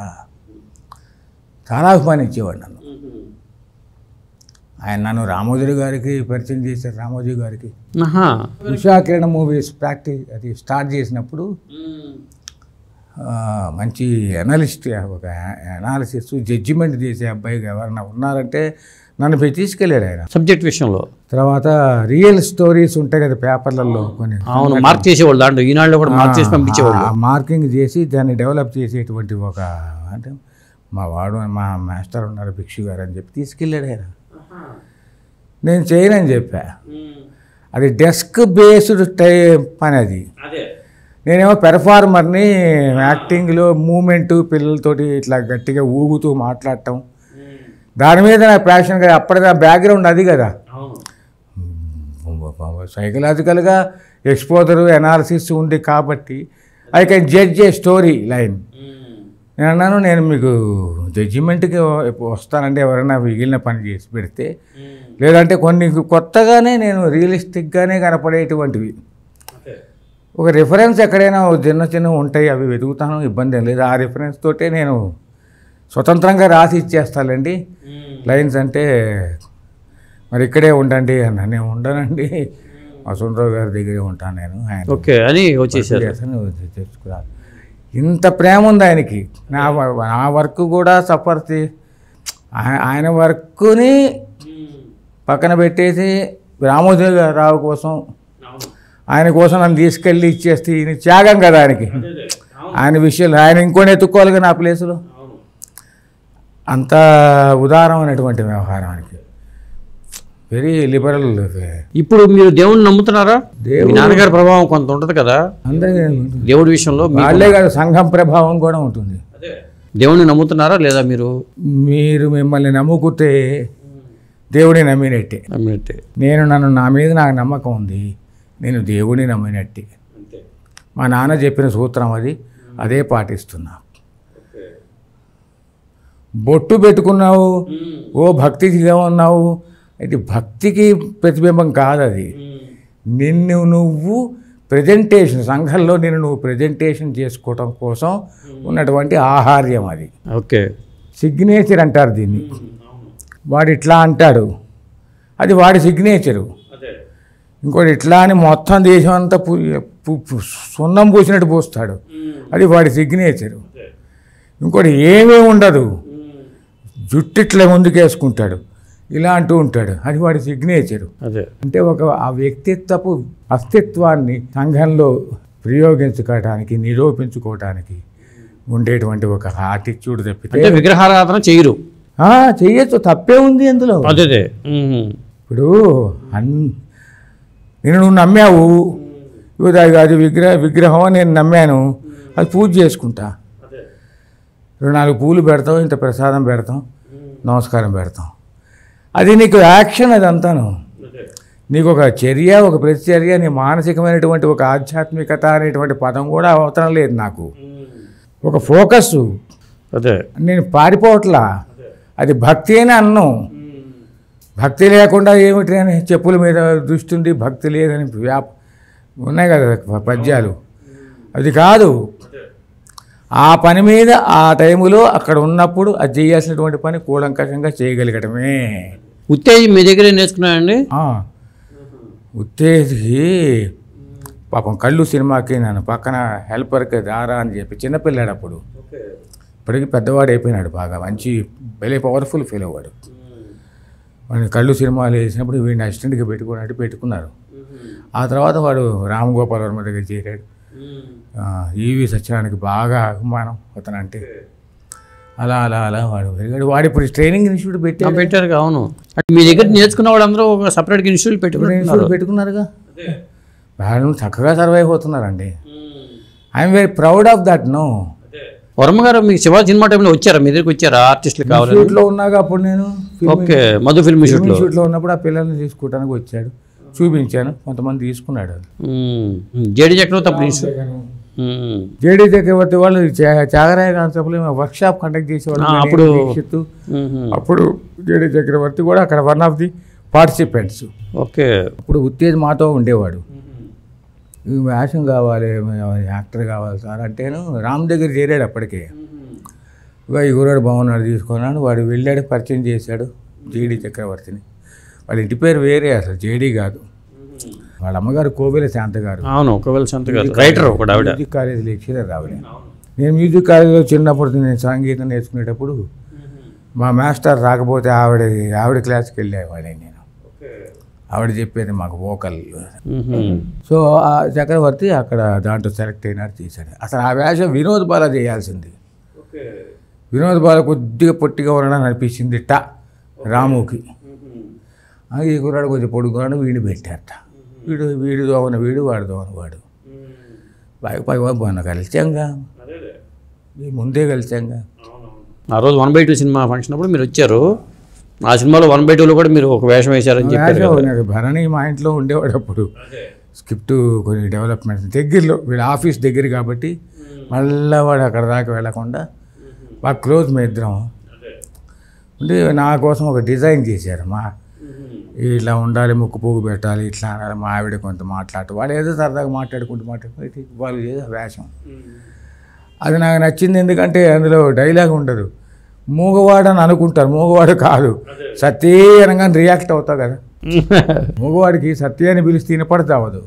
చాలా అభిమానించేవాడు నన్ను. ఆయన నన్ను రామోజీ గారికి పరిచయం చేశారు. రామోజీ గారికి ఉషాకిరణ మూవీస్ అది స్టార్ట్ చేసినప్పుడు మంచి అనలిస్ట్, ఒక అనాలిసిస్ జడ్జిమెంట్ చేసే అబ్బాయిగా ఎవరన్నా ఉన్నారంటే నన్ను పోయి తీసుకెళ్ళాడు ఆయన సబ్జెక్ట్ విషయంలో. తర్వాత రియల్ స్టోరీస్ ఉంటాయి కదా పేపర్లలో కొన్ని, అవును, మార్క్ చేసేవాళ్ళు. దాంట్లో ఈనాడులో కూడా మార్క్ చేసి పంపించేవాళ్ళు. మార్కింగ్ చేసి దాన్ని డెవలప్ చేసేటువంటి ఒక, అంటే మా మాస్టర్ ఉన్నారు భిక్షు గారు అని చెప్పి తీసుకెళ్ళాడు ఆయన. నేను చేయనని చెప్పా. అది డెస్క్ బేస్డ్ పని అది. నేనేమో పెర్ఫార్మర్ని, యాక్టింగ్లో మూమెంటు, పిల్లలతోటి ఇట్లా గట్టిగా ఊగుతూ మాట్లాడటం, దాని మీద నా ప్యాషన్ కదా. అప్పటి నా బ్యాక్గ్రౌండ్ అది కదా. సైకలాజికల్గా ఎక్స్పోజర్ అనాలిసిస్ ఉంది కాబట్టి I can judge A story line. నేను అన్నాను, నేను మీకు జడ్జిమెంట్కి వస్తానంటే ఎవరైనా మిగిలిన పని చేసి పెడితే, లేదంటే కొన్ని కొత్తగానే నేను రియలిస్టిక్గానే కనపడేటువంటివి, ఒక రిఫరెన్స్ ఎక్కడైనా చిన్న ఉంటాయి, అవి వెతుకుతాను, ఇబ్బంది ఏం లేదు. ఆ రిఫరెన్స్ తోటే నేను స్వతంత్రంగా రాసి ఇచ్చేస్తానండి లైన్స్. అంటే మరి ఇక్కడే ఉండండి అన్న. నేను ఉండనండి, వసంతరావు గారి దగ్గరే ఉంటాను నేను. ఆయన ఓకే అని వచ్చేసారు. తెచ్చుకురాలి. ఇంత ప్రేమ ఉంది ఆయనకి. నా వర్క్ కూడా సఫర్తి, ఆయన వర్క్ని పక్కన పెట్టేసి రామోజీ రావు కోసం, ఆయన కోసం నన్ను తీసుకెళ్ళి ఇచ్చేస్తే ఈయన త్యాగం కదా ఆయనకి. ఆయన విషయాలు ఆయన ఇంకొని ఎత్తుక్కోవాలి నా ప్లేసులో. అంత ఉదారమైనటువంటి వ్యవహారం ఆయనకి, వెరీ లిబరల్. ఇప్పుడు మీరు దేవుడిని నమ్ముతున్నారా? దేవుడి నాన్నగారి ప్రభావం కొంత ఉంటుంది కదా అందరికీ దేవుడి విషయంలో. వాళ్ళే కాదు, సంఘం ప్రభావం కూడా ఉంటుంది. దేవుడిని నమ్ముతున్నారా లేదా? మీరు మిమ్మల్ని నమ్ముకుంటే దేవుడిని నమ్మినట్టే. నా మీద నాకు నమ్మకం ఉంది, నేను దేవుడిని నమ్మినట్టే. మా నాన్న చెప్పిన సూత్రం అది, అదే పాటిస్తున్నా. బొట్టు పెట్టుకున్నావు, ఓ భక్తిగా ఉన్నావు, ఇది భక్తికి ప్రతిబింబం కాదు. అది నిన్ను నువ్వు ప్రజెంటేషన్, సంఘంలో నిన్ను నువ్వు ప్రజెంటేషన్ చేసుకోవటం కోసం ఉన్నటువంటి ఆహార్యం అది. ఓకే, సిగ్నేచర్ అంటారు దీన్ని. వాడు ఇట్లా అంటాడు, అది వాడి సిగ్నేచరు. ఇంకోటి ఇట్లా అని మొత్తం దేశం అంతా సున్నం పూసినట్టు పూస్తాడు, అది వాడి సిగ్నేచరు. ఇంకోటి ఏమీ ఉండదు, జుట్టు ఇట్లా ముందుకేసుకుంటాడు, ఇలా అంటూ ఉంటాడు, అది వాడి సిగ్నేచరు. అంటే ఆ వ్యక్తిత్వపు అస్తిత్వాన్ని సంఘంలో ప్రయోగించుకోవడానికి, నిరూపించుకోవడానికి ఉండేటువంటి ఒక ఆటిట్యూడ్ తప్పితే విగ్రహారాధన చేయరు. చెయ్యొచ్చు, తప్పే ఉంది అందులో. ఇప్పుడు నేను నువ్వు నమ్మావు, అది విగ్రహం నేను నమ్మాను, అది పూజ చేసుకుంటా. 4 పూలు పెడతాం, ఇంత ప్రసాదం పెడతాం, నమస్కారం పెడతాం. అది నీకు యాక్షన్, అదంతాను నీకు ఒక చర్య, ఒక ప్రతిచర్య. నీ మానసికమైనటువంటి ఒక ఆధ్యాత్మికత అనేటువంటి పదం కూడా అవసరం లేదు నాకు. ఒక ఫోకస్. నేను పారిపోవట్లా, అది భక్తి అని అన్నం. భక్తి లేకుండా ఏమిటి అని, చెప్పుల మీద దృష్టి ఉంది, భక్తి లేదని ఉన్నాయి కదా పద్యాలు. అది కాదు, ఆ పని మీద ఆ టైములో అక్కడ ఉన్నప్పుడు అది చేయాల్సినటువంటి పని కూలంకషంగా చేయగలగడమే. ఉత్తేజం మీ దగ్గరే నేర్చుకున్నానండి. ఉత్తేజ్కి పాపం కళ్ళు సినిమాకి నన్ను పక్కన హెల్పర్కి దారా అని చెప్పి చిన్నపిల్లాడు అప్పుడు, ఇప్పటికీ పెద్దవాడు అయిపోయినాడు, బాగా మంచి భలే పవర్ఫుల్ ఫీల్ అవ్వాడు. వాడిని కళ్ళు సినిమాలు వేసినప్పుడు వీడిని అసిస్టెంట్గా పెట్టుకున్నారు. ఆ తర్వాత వాడు రామ్ గోపాల్ వర్మ దగ్గర చేరాడు. ఈవి సత్యనారాయణకి బాగా అభిమానం అతనంటే. అలా అలా అలా వాడు పెరిగాడు. వాడు ఇప్పుడు ట్రైనింగ్ ఇన్స్టిట్యూట్ పెట్టారు. అవును, మీ దగ్గర నేర్చుకున్న వాళ్ళందరూ ఒక సపరేట్గా ఇన్స్టిట్యూట్ పెట్టుకున్నారుగా. వాళ్ళు చక్కగా సర్వైవ్ అవుతున్నారండి. I'm very proud of that. No Varma garu మీకు శివాజీ సినిమా టైంలో వచ్చారా? మీ దగ్గరికి వచ్చారా? ఆర్టిస్టులు కావాలి ఇన్స్టిట్యూట్లో ఉన్నాగా అప్పుడు నేను. ఓకే, మధు ఫిల్మ్ ఇన్స్టిట్యూట్లో ఉన్నప్పుడు ఆ పిల్లల్ని తీసుకోవడానికి వచ్చాడు, చూపించాను, కొంతమంది తీసుకున్నాడు. జేడి చక్రవర్తి అప్పుడు జేడీ చక్రవర్తి వాళ్ళు త్యాగరాయ కాన్సెప్ట్లో వర్క్ షాప్ కండక్ట్ చేసేవాళ్ళు అప్పుడు. అప్పుడు జేడీ చక్రవర్తి కూడా అక్కడ one of the participants. Okay, అప్పుడు ఉత్తేజ్ మాతో ఉండేవాడు. ఈ వేషం కావాలి, యాక్టర్ కావాలి సార్ అంటేను రామ్ దగ్గర చేరాడు. అప్పటికే ఈ గురాడు బాగున్నాడు తీసుకున్నాడు. వాడు వెళ్ళాడు, పరిచయం చేశాడు జేడీ చక్రవర్తిని. వాళ్ళ ఇంటి పేరు వేరే, అసలు జేడీ కాదు. వాళ్ళ అమ్మగారు కోవెల శాంత గారు. అవును, కోవెల శాంత గారు రైటర్, మ్యూజిక్ కాలేజ్ లెక్చరర్ ఆవిడ. నేను మ్యూజిక్ కాలేజీలో చిన్నప్పుడు నేను సంగీతం నేర్చుకునేటప్పుడు మా మాస్టర్ రాకపోతే ఆవిడ క్లాస్కి వెళ్ళేవాడే నేను. ఆవిడ చెప్పేది మాకు వోకల్. సో ఆ చక్రవర్తి అక్కడ దాంట్లో సెలెక్ట్ అయినాడు, తీశాడు. అసలు ఆ వేషం వినోద్ బాల చేయాల్సింది. వినోద్ బాల కొద్దిగా పొట్టిగా ఉండడం అనిపించింది రాముకి. ఈ కుర్రాడు కొంచెం పొడుగున్నాడు, వీడిని పెట్టారట. వీడు దోవన వీడు, వాడు దోవన వాడు. పై బాగున్నా కలిసాంగా, ముందే కలిసాంగా. ఆ రోజు 1/2 సినిమా ఫంక్షన్ అప్పుడు మీరు వచ్చారు. ఆ సినిమాలో 1/2లో కూడా మీరు ఒక వేషం వేశారని చెప్పారు. భరణి మా ఇంట్లో ఉండేవాడు అప్పుడు. స్క్రిప్ట్ కొన్ని డెవలప్మెంట్స్ దగ్గరలో, వీళ్ళ ఆఫీస్ దగ్గర కాబట్టి మళ్ళీ వాడు అక్కడ దాకా వెళ్ళకుండా బాగా క్లోజ్ మీ ఇద్దరం ఉండి నా కోసం ఒక డిజైన్ చేశారు. ఇట్లా ఉండాలి, ముక్కు పోగు పెట్టాలి, ఇట్లా అనాలి. మా ఆవిడ కొంత మాట్లాడు, వాడు ఏదో సరదాగా మాట్లాడుకుంటూ వాళ్ళు చేసే వేషం అది నాకు నచ్చింది. ఎందుకంటే అందులో డైలాగ్ ఉండదు. మూగవాడని అనుకుంటారు, మూగవాడు కాదు. సత్యే అనగానే రియాక్ట్ అవుతావు కదా. మూగవాడికి సత్య అని పిలిస్తే వినపడతావదు.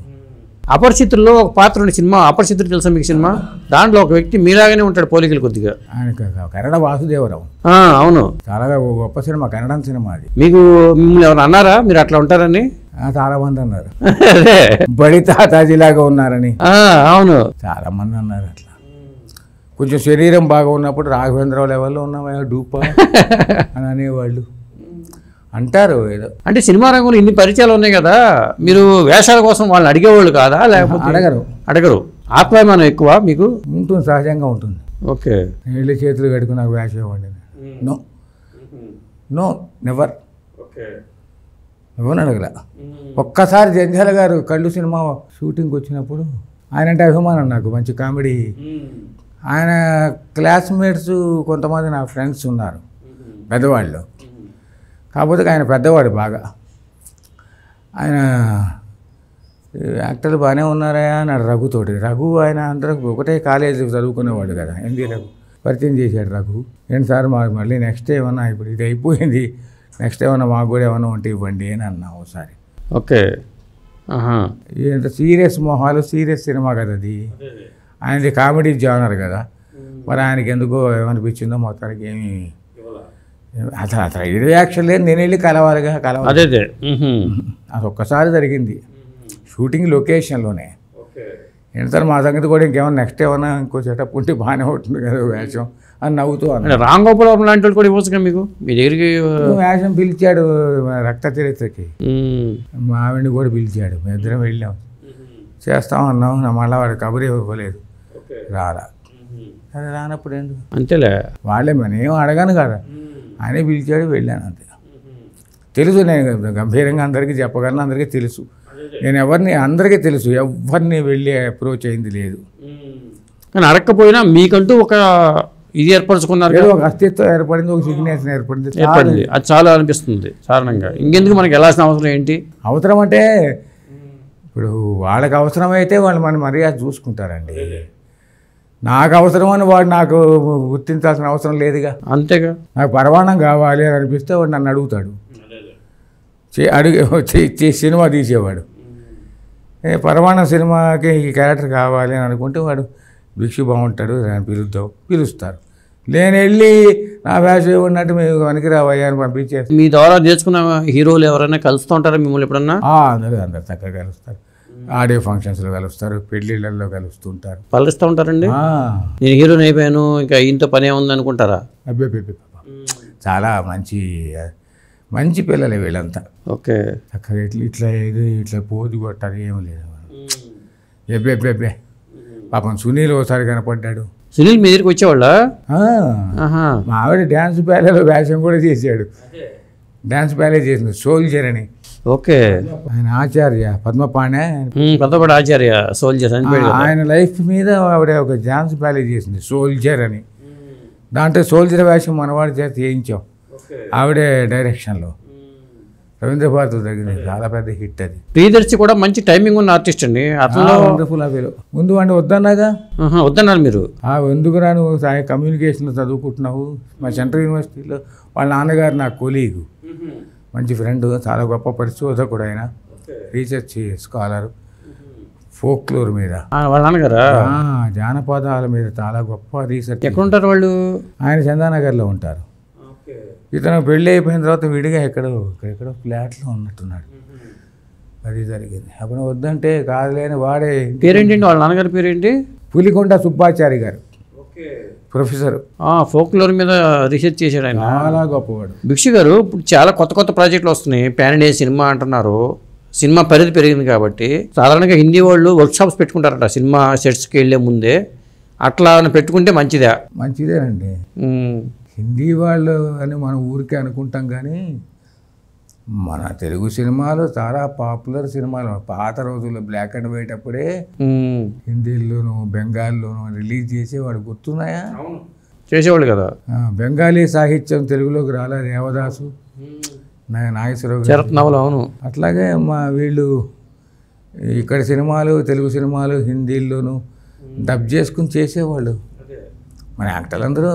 అపరిచితుల్లో ఒక పాత్ర ఉండే సినిమా అపరిచితుడు తెలుసా మీకు సినిమా? దాంట్లో ఒక వ్యక్తి మీలాగానే ఉంటాడు, పోలికలు కొద్దిగా. ఆయన కన్నడ వాసుదేవరావు. అవును, చాలా గొప్ప సినిమా, కన్నడం సినిమా అది. మీకు మిమ్మల్ని ఎవరు అన్నారా మీరు అట్లా ఉంటారని? చాలా మంది అన్నారు. బడి తాతాజీలాగా ఉన్నారని. అవును, చాలా మంది అన్నారు అట్లా. కొంచెం శరీరం బాగా ఉన్నప్పుడు రాఘవేంద్రరావు లెవెల్లో ఉన్నావా డూపా అని అనేవాళ్ళు, అంటారు ఏదో. అంటే సినిమా రంగంలో ఇన్ని పరిచయాలు ఉన్నాయి కదా, మీరు వేషాల కోసం వాళ్ళని అడిగేవాళ్ళు కాదా? లేకపోతే అడగరు. ఆత్మాభిమానం ఎక్కువ మీకు? ఉంటుంది, సహజంగా ఉంటుంది. ఓకే, నీళ్ళు చేతులు కడుకుని నాకు వేషం ఇవ్వండి. నో నెవర్, ఎవరిని అడగల. ఒక్కసారి జంధ్యాల గారు కళ్ళు సినిమా షూటింగ్కి వచ్చినప్పుడు ఆయన అంటే అభిమానం నాకు, మంచి కామెడీ. ఆయన క్లాస్మేట్స్ కొంతమంది నా ఫ్రెండ్స్ ఉన్నారు పెద్దవాళ్ళు. కాకపోతే ఆయన పెద్దవాడు బాగా. ఆయన యాక్టర్లు బాగానే ఉన్నారా అన్నాడు రఘుతోటి. రఘు ఆయన అందరూ ఒకటే కాలేజీ చదువుకునేవాడు కదా, ఎండి రఘు. పరిచయం చేశాడు రఘు. ఏంటి సార్ మాకు మళ్ళీ నెక్స్ట్ ఏమన్నా, ఇప్పుడు ఇది అయిపోయింది, నెక్స్ట్ ఏమన్నా మాకు కూడా ఏమన్నా ఉంటే ఇవ్వండి అని అన్నా ఒకసారి. ఓకే, ఇంత సీరియస్ మొహాలు, సీరియస్ సినిమా కదా అది. ఆయనది కామెడీ జానర్ కదా, మరి ఆయనకి ఎందుకో ఏమనిపించిందో మొత్తానికి ఏమి అసలు ఇది రియాక్షన్ లేదు. నేను వెళ్ళి కలవాలి. అదే అది ఒక్కసారి జరిగింది షూటింగ్ లొకేషన్లోనే. ఏంటంటే మా సంగతి కూడా ఇంకేమన్నా నెక్స్ట్ ఏమన్నా ఇంకో సెటప్ ఉంటే బాగానే ఉంటుంది కదా వేషం అని నవ్వుతూ అన్న. రామ్ గోపాల్ వర్మ లాంటి వాళ్ళు కూడా ఇవ్వచ్చు మీకు మీ దగ్గరికి. వేషం పిలిచాడు రక్త చరిత్రకి, మా ఆవిడని కూడా పిలిచాడు. మేము ఇద్దరం వెళ్ళాం, చేస్తామన్నాం. మళ్ళీ వాడు కబురు ఇవ్వలేదు, రాలా. సరే రానప్పుడు ఎందుకు అంతేలే, వాళ్ళే నేనేం అడగాను కదా, ఆయనే పిలిచాడు, వెళ్ళాను అంతే. తెలుసు, నేను గంభీరంగా అందరికీ చెప్పగలను, అందరికీ తెలుసు. నేను అందరికీ తెలుసు, ఎవరిని వెళ్ళి అప్రోచ్ అయింది లేదు. కానీ అడగకపోయినా మీకంటూ ఒక ఇది ఏర్పరచుకున్నారు, ఒక అస్తిత్వం ఏర్పడింది, ఒక సిగ్నేచర్ ఏర్పడింది. అది చాలా అనిపిస్తుంది సాధారణంగా. ఇంకెందుకు మనకి వెళ్ళాల్సిన అవసరం ఏంటి? అవసరం అంటే ఇప్పుడు వాళ్ళకి అవసరమైతే వాళ్ళు మన మర్యాద చూసుకుంటారండి. నాకు అవసరమని వాడు నాకు గుర్తించాల్సిన అవసరం లేదుగా. అంతేగా. నాకు పరమాణం కావాలి అని అనిపిస్తే వాడు నన్ను అడుగుతాడు, సినిమా తీసేవాడు. పరమాణం సినిమాకి ఈ క్యారెక్టర్ కావాలి అని అనుకుంటే వాడు భిక్షు బాగుంటాడు అని పిలుస్తారు. నేను వెళ్ళి నా వేషం ఉన్నట్టు మేము పనికిరావయ్యా అని పంపించేసి. మీ ద్వారా నేర్చుకున్న హీరోలు ఎవరైనా కలుస్తూ ఉంటారా మిమ్మల్ని ఎప్పుడన్నా? అందరూ చక్కగా కలుస్తారు. ఆడియో ఫంక్షన్స్లో కలుస్తారు, పెళ్ళిళ్ళల్లో కలుస్తుంటారు, పలుస్తూ ఉంటారండి. నేను హీరోని అయిపోయాను, ఇంకా ఈయనతో పని ఏముంది అనుకుంటారా? అబ్బే చాలా మంచి పిల్లలే వీళ్ళంతా. ఓకే. చక్కగా ఇట్లా పోజు కొట్టాలి ఏమి లేదు. ఎబ్బే పాపం సునీల్ ఒకసారి కనపడ్డాడు. సునీల్ మీ దగ్గరికి వచ్చేవాళ్ళ? మా ఆవిడ డ్యాన్స్ బ్యాలేలో వేషం కూడా చేశాడు. డ్యాన్స్ బ్యాలే చేసింది, సోల్జర్ అని. ఓకే. ఆయన ఆచార్య పద్మపాణే, పెద్దపాడు ఆచార్య సోల్జర్. ఆయన లైఫ్ మీద ఆవిడ ఒక డ్యాన్స్ బ్యాలే చేసింది, సోల్జర్ అని. దాంట్లో సోల్జర్ వేషం మనవాడి చేత చేయించాం ఆవిడే డైరెక్షన్లో. రవీంద్ర భారతి దగ్గర చాలా పెద్ద హిట్ అది. ప్రియదర్శి కూడా మంచి టైమింగ్ ఉన్న ఆర్టిస్ట్ అండి. అతను వండర్ఫుల్ అవేలో. ముందు వాడిని వద్దన్నాగా. వద్దన్నారు మీరు? ఎందుకురా నువ్వు కమ్యూనికేషన్లో చదువుకుంటున్నావు. మా సెంట్రల్ యూనివర్సిటీలో వాళ్ళ నాన్నగారు నా కొలీగు, మంచి ఫ్రెండ్, చాలా గొప్ప పరిశోధకుడు ఆయన, రీసెర్చ్ స్కాలర్, ఫోక్లోర్ మీద. వాళ్ళ నాన్నగారా? జానపదాల మీద చాలా గొప్ప రీసెర్చ్. ఎక్కడ ఉంటారు వాళ్ళు? ఆయన చందానగర్లో ఉంటారు. ఇతను పెళ్ళి అయిపోయిన తర్వాత విడిగా ఎక్కడో ఫ్లాట్లో ఉన్నట్టున్నాడు. అది జరిగింది. అప్పుడు వద్దంటే కాదులేని వాడే. పేరేంటండి వాళ్ళ నాన్నగారి పేరేంటి? పులికొండ సుబ్బాచారి గారు, ప్రొఫెసర్. ఫోక్లోర్ మీద రీసెర్చ్ చేశాడు ఆయన, చాలా గొప్పవాడు. భిక్షు గారు ఇప్పుడు చాలా కొత్త ప్రాజెక్టులు వస్తున్నాయి. ప్యాన్ ఇండియా సినిమా అంటున్నారు. సినిమా పరిధి పెరిగింది కాబట్టి సాధారణంగా హిందీ వాళ్ళు వర్క్షాప్స్ పెట్టుకుంటారట సినిమా సెట్స్కి వెళ్ళే ముందే. అట్లా పెట్టుకుంటే మంచిదా? మంచిదేనండి. హిందీ వాళ్ళు అని మనం ఊరికే అనుకుంటాం, కానీ మన తెలుగు సినిమాలు చాలా పాపులర్ సినిమాలు. పాత రోజుల్లో బ్లాక్ అండ్ వైట్ అప్పుడే హిందీలోను బెంగాల్లోనూ రిలీజ్ చేసేవాడు. గుర్తున్నాయా? చేసేవాళ్ళు కదా. బెంగాలీ సాహిత్యం తెలుగులోకి రాలే. దేవదాసు, నాగేశ్వరరావు నవలు. అవును. అట్లాగే వీళ్ళు ఇక్కడ సినిమాలు, తెలుగు సినిమాలు హిందీల్లోనూ డబ్ చేసుకుని చేసేవాళ్ళు. మన యాక్టర్లందరూ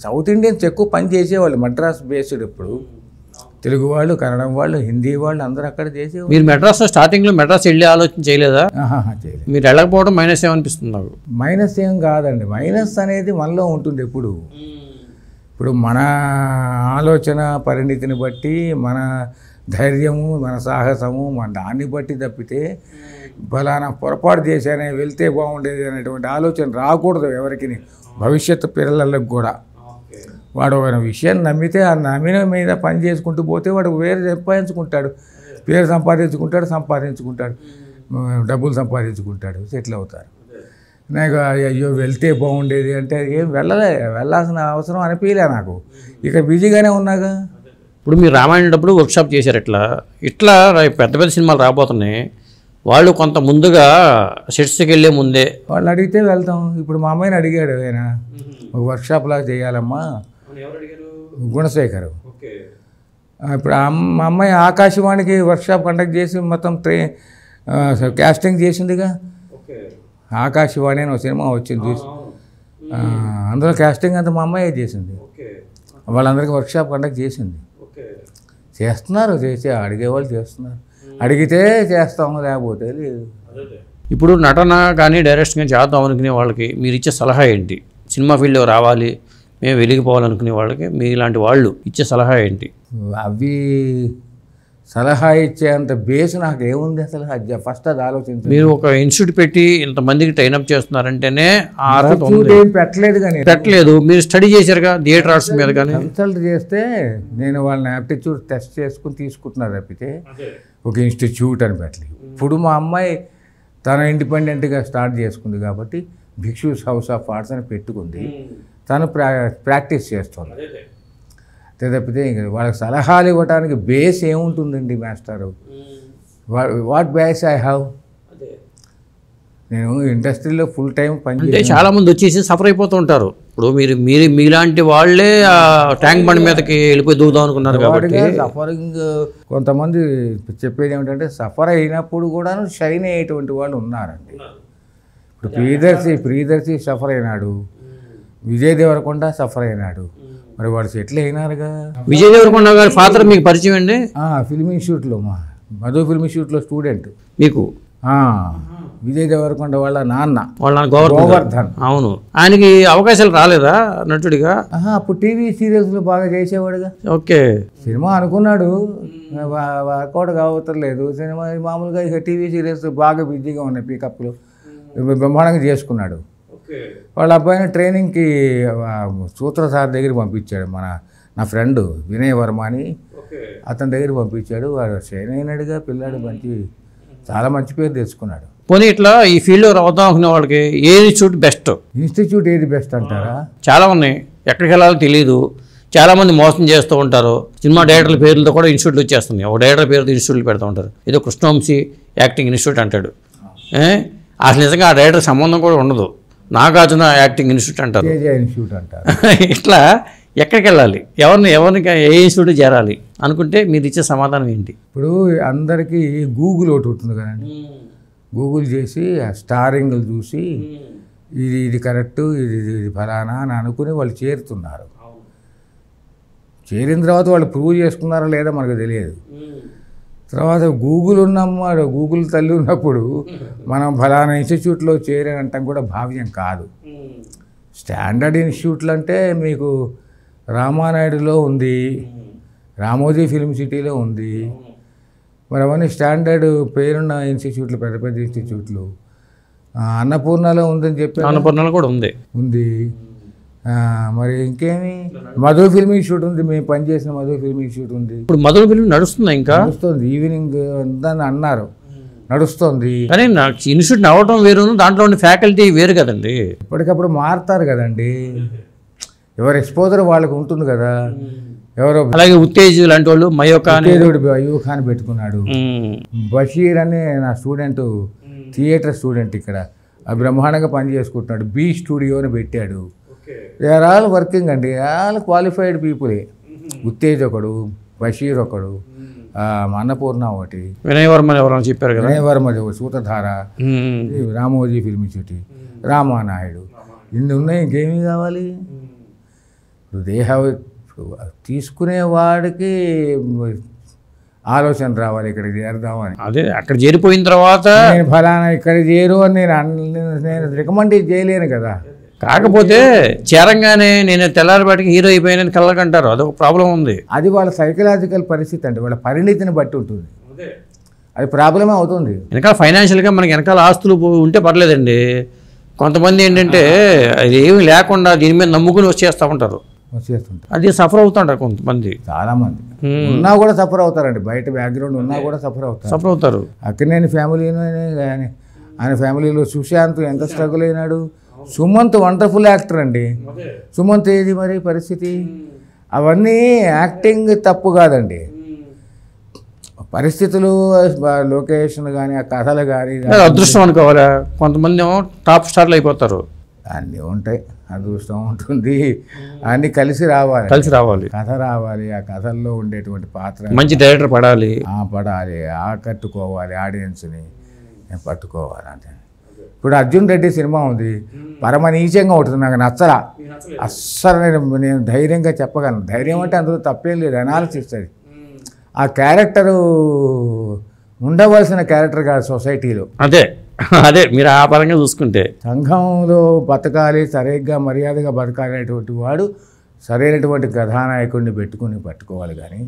సౌత్ ఇండియన్స్ ఎక్కువ పని చేసేవాళ్ళు, మద్రాస్ బేస్డ్. ఇప్పుడు తెలుగు వాళ్ళు, కన్నడం వాళ్ళు, హిందీ వాళ్ళు అందరూ అక్కడ చేసేవాళ్ళు. మీరు మెడ్రాస్లో స్టార్టింగ్లో మెడ్రాస్ వెళ్ళే ఆలోచన చేయలేదా? చేయలేదు. మీరు వెళ్ళకపోవడం మైనస్ ఏమనిపిస్తుంది నాకు? మైనస్ ఏం కాదండి. మైనస్ అనేది మనలో ఉంటుంది ఎప్పుడు. ఇప్పుడు మన ఆలోచన పరిణితిని బట్టి, మన ధైర్యము, మన సాహసము, మన దాన్ని బట్టి తప్పితే ఫలానా పొరపాటు చేశానే వెళ్తే బాగుండేది అనేటువంటి ఆలోచన రాకూడదు ఎవరికి, భవిష్యత్తు పిల్లలకు కూడా. వాడు ఒక విషయాన్ని నమ్మితే ఆ నమ్మిన మీద పని చేసుకుంటూ పోతే వాడు వేరే సంపాదించుకుంటాడు, పేరు సంపాదించుకుంటాడు, డబ్బులు సంపాదించుకుంటాడు, సెటిల్ అవుతారు. నాకు అయ్యో వెళ్తే బాగుండేది అంటే ఏం వెళ్ళాల్సిన అవసరం అనిపించలే నాకు. ఇక్కడ బిజీగానే ఉన్నాగా. ఇప్పుడు మీరు రామాయణప్పుడు వర్క్షాప్ చేశారు. ఇట్లా పెద్ద పెద్ద సినిమాలు రాబోతున్నాయి. వాళ్ళు కొంత ముందుగా సెట్స్కి వెళ్ళే ముందే వాళ్ళు అడిగితే వెళ్తాం. ఇప్పుడు మా అమ్మాయిని అడిగాడు ఆయన, ఒక వర్క్షాప్ లాగా చేయాలమ్మా, గుణశేఖర్. ఇప్పుడు మా అమ్మాయి ఆకాశవాణికి వర్క్షాప్ కండక్ట్ చేసి మొత్తం క్యాస్టింగ్ చేసిందిగా. ఆకాశవాణి అని ఒక సినిమా వచ్చింది, అందులో క్యాస్టింగ్ అంతా మా అమ్మాయి చేసింది. వాళ్ళందరికీ వర్క్షాప్ కండక్ట్ చేసింది. చేస్తున్నారు, అడిగేవాళ్ళు చేస్తున్నారు. అడిగితే చేస్తాము, లేకపోతే లేదు. ఇప్పుడు నటన కానీ డైరెక్షన్ కానీ చేద్దాం అనుకునే వాళ్ళకి మీరు ఇచ్చే సలహా ఏంటి? సినిమా ఫీల్డ్లో రావాలి, మేము వెలిగిపోవాలనుకునే వాళ్ళకి మీలాంటి వాళ్ళు ఇచ్చే సలహా ఏంటి? అవి సలహా ఇచ్చేంత బేస్ నాకు ఏముంది అసలు? ఫస్ట్ అది ఆలోచించాలి. మీరు ఒక ఇన్స్టిట్యూట్ పెట్టి ఇంతమందికి ట్రైనప్ చేస్తున్నారంటేనే పెట్టలేదు, కానీ పెట్టలేదు. మీరు స్టడీ చేశారుగా థియేటర్ ఆర్ట్స్ మీద. కానీ కన్సల్ట్ చేస్తే నేను వాళ్ళని యాప్టిట్యూడ్ టెస్ట్ చేసుకుని తీసుకుంటున్నారు తప్పితే ఒక ఇన్స్టిట్యూట్ అని పెట్టలేదు. ఇప్పుడు మా అమ్మాయి తన ఇండిపెండెంట్గా స్టార్ట్ చేసుకుంది కాబట్టి భిక్షూస్ హౌస్ ఆఫ్ ఆర్ట్స్ అని పెట్టుకుంది. తను ప్రాక్టీస్ చేస్తుంది. తప్పితే వాళ్ళకి సలహాలు ఇవ్వడానికి బేస్ ఏముంటుందండి మాస్టారు? What base I have? నేను ఇండస్ట్రీలో ఫుల్ టైం అంటే చాలామంది వచ్చేసి సఫర్ అయిపోతూ ఉంటారు. ఇప్పుడు మీరు మీలాంటి వాళ్ళే ట్యాంక్ బండ్ మీదకి వెళ్ళిపోయి దూదాం అనుకున్నారు కాబట్టి సఫరింగ్. కొంతమంది చెప్పేది ఏమిటంటే సఫర్ అయినప్పుడు కూడా షైన్ అయ్యేటువంటి వాళ్ళు ఉన్నారండి. ఇప్పుడు ప్రియదర్శి సఫర్ అయినాడు, విజయ్ దేవరకొండ సఫర్ అయినాడు, మరి వాడు సెటిల్ అయినారుగా. విజయ్ దేవరకొండ గారి ఫాదర్ మీకు పరిచయం అండి? ఫిల్మ్ ఇన్స్టిట్యూట్లో మధు ఫిల్మ్ ఇన్స్టిట్యూట్లో స్టూడెంట్ మీకు. విజయ్ దేవరకొండ వాళ్ళ నాన్న గోవర్ధన్. అవును, ఆయనకి అవకాశాలు రాలేదా నటుడిగా? అప్పుడు టీవీ సీరియల్స్లో బాగా చేసేవాడుగా. ఓకే, సినిమా అనుకున్నాడు, వర్కౌట్ కావట్లేదు సినిమా. మామూలుగా ఇక టీవీ సీరియల్స్ బాగా బిజీగా ఉన్నాయి, పికప్లు బ్రహ్మాండంగా చేసుకున్నాడు. వాళ్ళ అబ్బాయిని ట్రైనింగ్కి సూత్రధార్ దగ్గరికి పంపించాడు. నా ఫ్రెండ్ వినయ్ వర్మ అని, అతని దగ్గరికి పంపించాడు. వాడు షైన్ అయినాడుగా పిల్లాడు, చాలా మంచి పేరు తెచ్చుకున్నాడు. పోనీ ఇట్లా ఈ ఫీల్డ్లో రావద్దాం అనుకునే వాళ్ళకి ఏ ఇన్స్టిట్యూట్ బెస్ట్? ఇన్స్టిట్యూట్ ఏది బెస్ట్ అంటారా? చాలా ఉన్నాయి, ఎక్కడికి వెళ్ళాలో తెలియదు. చాలామంది మోసం చేస్తూ ఉంటారు. సినిమా డైరెక్టర్ల పేర్లతో కూడా ఇన్స్టిట్యూట్లు వచ్చేస్తుంది. ఒక డైరెక్టర్ పేరుతో ఇన్స్టిట్యూట్లు పెడుతూ ఉంటారు. ఏదో కృష్ణవంశీ యాక్టింగ్ ఇన్స్టిట్యూట్ అంటాడు. అసలు నిజంగా ఆ డైరెక్టర్ సంబంధం కూడా ఉండదు. నాగార్జున యాక్టింగ్ ఇన్స్టిట్యూట్ అంటారు. ఇట్లా ఎక్కడికి వెళ్ళాలి, ఎవరికి ఏ ఇన్స్టిట్యూట్ చేరాలి అనుకుంటే మీరు ఇచ్చే సమాధానం ఏంటి? ఇప్పుడు అందరికీ గూగుల్ ఒకటి ఉంటుంది కదండి. గూగుల్ చేసి ఆ స్టారింగ్లు చూసి ఇది కరెక్ట్, ఇది ఫలానా అని అనుకుని వాళ్ళు చేరుతున్నారు. చేరిన తర్వాత వాళ్ళు ప్రూవ్ చేసుకున్నారా లేదా మనకు తెలియదు. తర్వాత గూగుల్ ఉన్నమ్మాడు, గూగుల్ తల్లి ఉన్నప్పుడు మనం ఫలానా ఇన్స్టిట్యూట్లో చేరానంటాం కూడా భావ్యం కాదు. స్టాండర్డ్ ఇన్స్టిట్యూట్లు అంటే మీకు రామానాయుడులో ఉంది, రామోజీ ఫిల్మ్ సిటీలో ఉంది. మరి అవన్నీ స్టాండర్డ్ పేరున్న ఇన్స్టిట్యూట్లు, పెద్ద పెద్ద ఇన్స్టిట్యూట్లు. అన్నపూర్ణలో ఉందని చెప్పి, అన్నపూర్ణలో కూడా ఉంది. మరి ఇంకేమి మధు ఫిల్మ్ ఇన్స్టిట్యూట్ ఉంది, మేము పనిచేసిన మధు ఫిల్మ్ ఇన్స్టిట్యూట్ ఉంది. ఇప్పుడు మధు ఫిల్మ్ నడుస్తుంది, ఇంకా నడుస్తుంది. ఈవినింగ్ అందని అన్నారు, నడుస్తుంది. కానీ నాకు ఇన్స్టిట్యూట్ అవ్వడం వేరు, దాంట్లో ఉండే ఫ్యాకల్టీ వేరు కదండి. ఇప్పటికప్పుడు మారుతారు కదండి, ఎవరు ఎక్స్పోజర్ వాళ్ళకి ఉంటుంది కదా. ఎవరో అలాగే ఉత్తేజ్ లాంటి వాళ్ళు అయ్యూబ్ ఖాన్ పెట్టుకున్నాడు. బషీర్ అని నా స్టూడెంట్, థియేటర్ స్టూడెంట్ ఇక్కడ బ్రహ్మాండంగా పని చేసుకుంటున్నాడు. బీ స్టూడియో అని పెట్టాడు. దే ఆర్ ఆల్ వర్కింగ్ అండి, ఆల్ క్వాలిఫైడ్ పీపులే. ఉత్తేజ్ ఒకడు, బషీర్ ఒకడు, అన్నపూర్ణ ఒకటి, వినయ్ వర్మ ఎవరైనా చెప్పారు కదా, వినయ్ వర్మ సూతధార, రామోజీ ఫిల్మ్ సిటీ, రామానాయుడు, ఇన్ని ఉన్నాయి. ఇంకేమీ కావాలి? తీసుకునేవాడికి ఆలోచన రావాలి, ఇక్కడికి చేరదామని. అదే అక్కడ చేరిపోయిన తర్వాత నేను ఫలానా ఇక్కడ చేరు అని నేను రికమెండ్ చేయలేను కదా. కాకపోతే చేరంగానే నేను తెల్లారిపాటికి హీరో అయిపోయానని కళ్ళకంటారు, అదొక ప్రాబ్లం ఉంది. అది వాళ్ళ సైకలాజికల్ పరిస్థితి అండి, వాళ్ళ పరిణితిని బట్టి ఉంటుంది. అది ప్రాబ్లమే అవుతుంది. వెనకాల ఫైనాన్షియల్గా మనకి వెనకాల ఆస్తులు ఉంటే పర్లేదండి. కొంతమంది ఏంటంటే అది ఏమి లేకుండా దీని మీద నమ్ముకుని వచ్చేస్తూ ఉంటారు, అది సఫర్ అవుతుంటారు కొంతమంది. చాలామంది ఉన్నా కూడా సఫర్ అవుతారండి, బయట బ్యాక్గ్రౌండ్ ఉన్నా కూడా సఫర్ అవుతారు. అక్కినేని ఫ్యామిలీలోనే కానీ ఆయన ఫ్యామిలీలో సుశాంత్ ఎంత స్ట్రగుల్ అయినాడు. సుమంత్ వండర్ఫుల్ యాక్టర్ అండి. సుమంత్ ఏది మరి పరిస్థితి? అవన్నీ యాక్టింగ్ తప్పు కాదండి, పరిస్థితులు, లొకేషన్ కానీ ఆ కథలు కానీ అదృష్టం అనుకోవాలా. కొంతమంది ఏమో టాప్ స్టార్లు అయిపోతారు. అన్నీ ఉంటాయి, అదృష్టం ఉంటుంది, అన్నీ కలిసి రావాలి, కథ రావాలి, ఆ కథల్లో ఉండేటువంటి పాత్ర మంచి డైరెక్టర్ పడాలి, ఆకట్టుకోవాలి, ఆడియన్స్ని పట్టుకోవాలి. అంటే ఇప్పుడు అర్జున్ రెడ్డి సినిమా ఉంది, పరమ నీచంగా ఉంటుంది, నాకు నచ్చలా అస్సలు. నేను ధైర్యంగా చెప్పగలను, ధైర్యం అంటే అందులో తప్పేం లేదు, అనాలిసిస్. అది ఆ క్యారెక్టరు ఉండవలసిన క్యారెక్టర్ కాదు సొసైటీలో. అదే మీరు ఆ పరంగా చూసుకుంటే సంఘంలో బతకాలి, సరిగ్గా మర్యాదగా బతకాలి అనేటువంటి వాడు సరైనటువంటి కథానాయకుడిని పట్టుకోవాలి. కానీ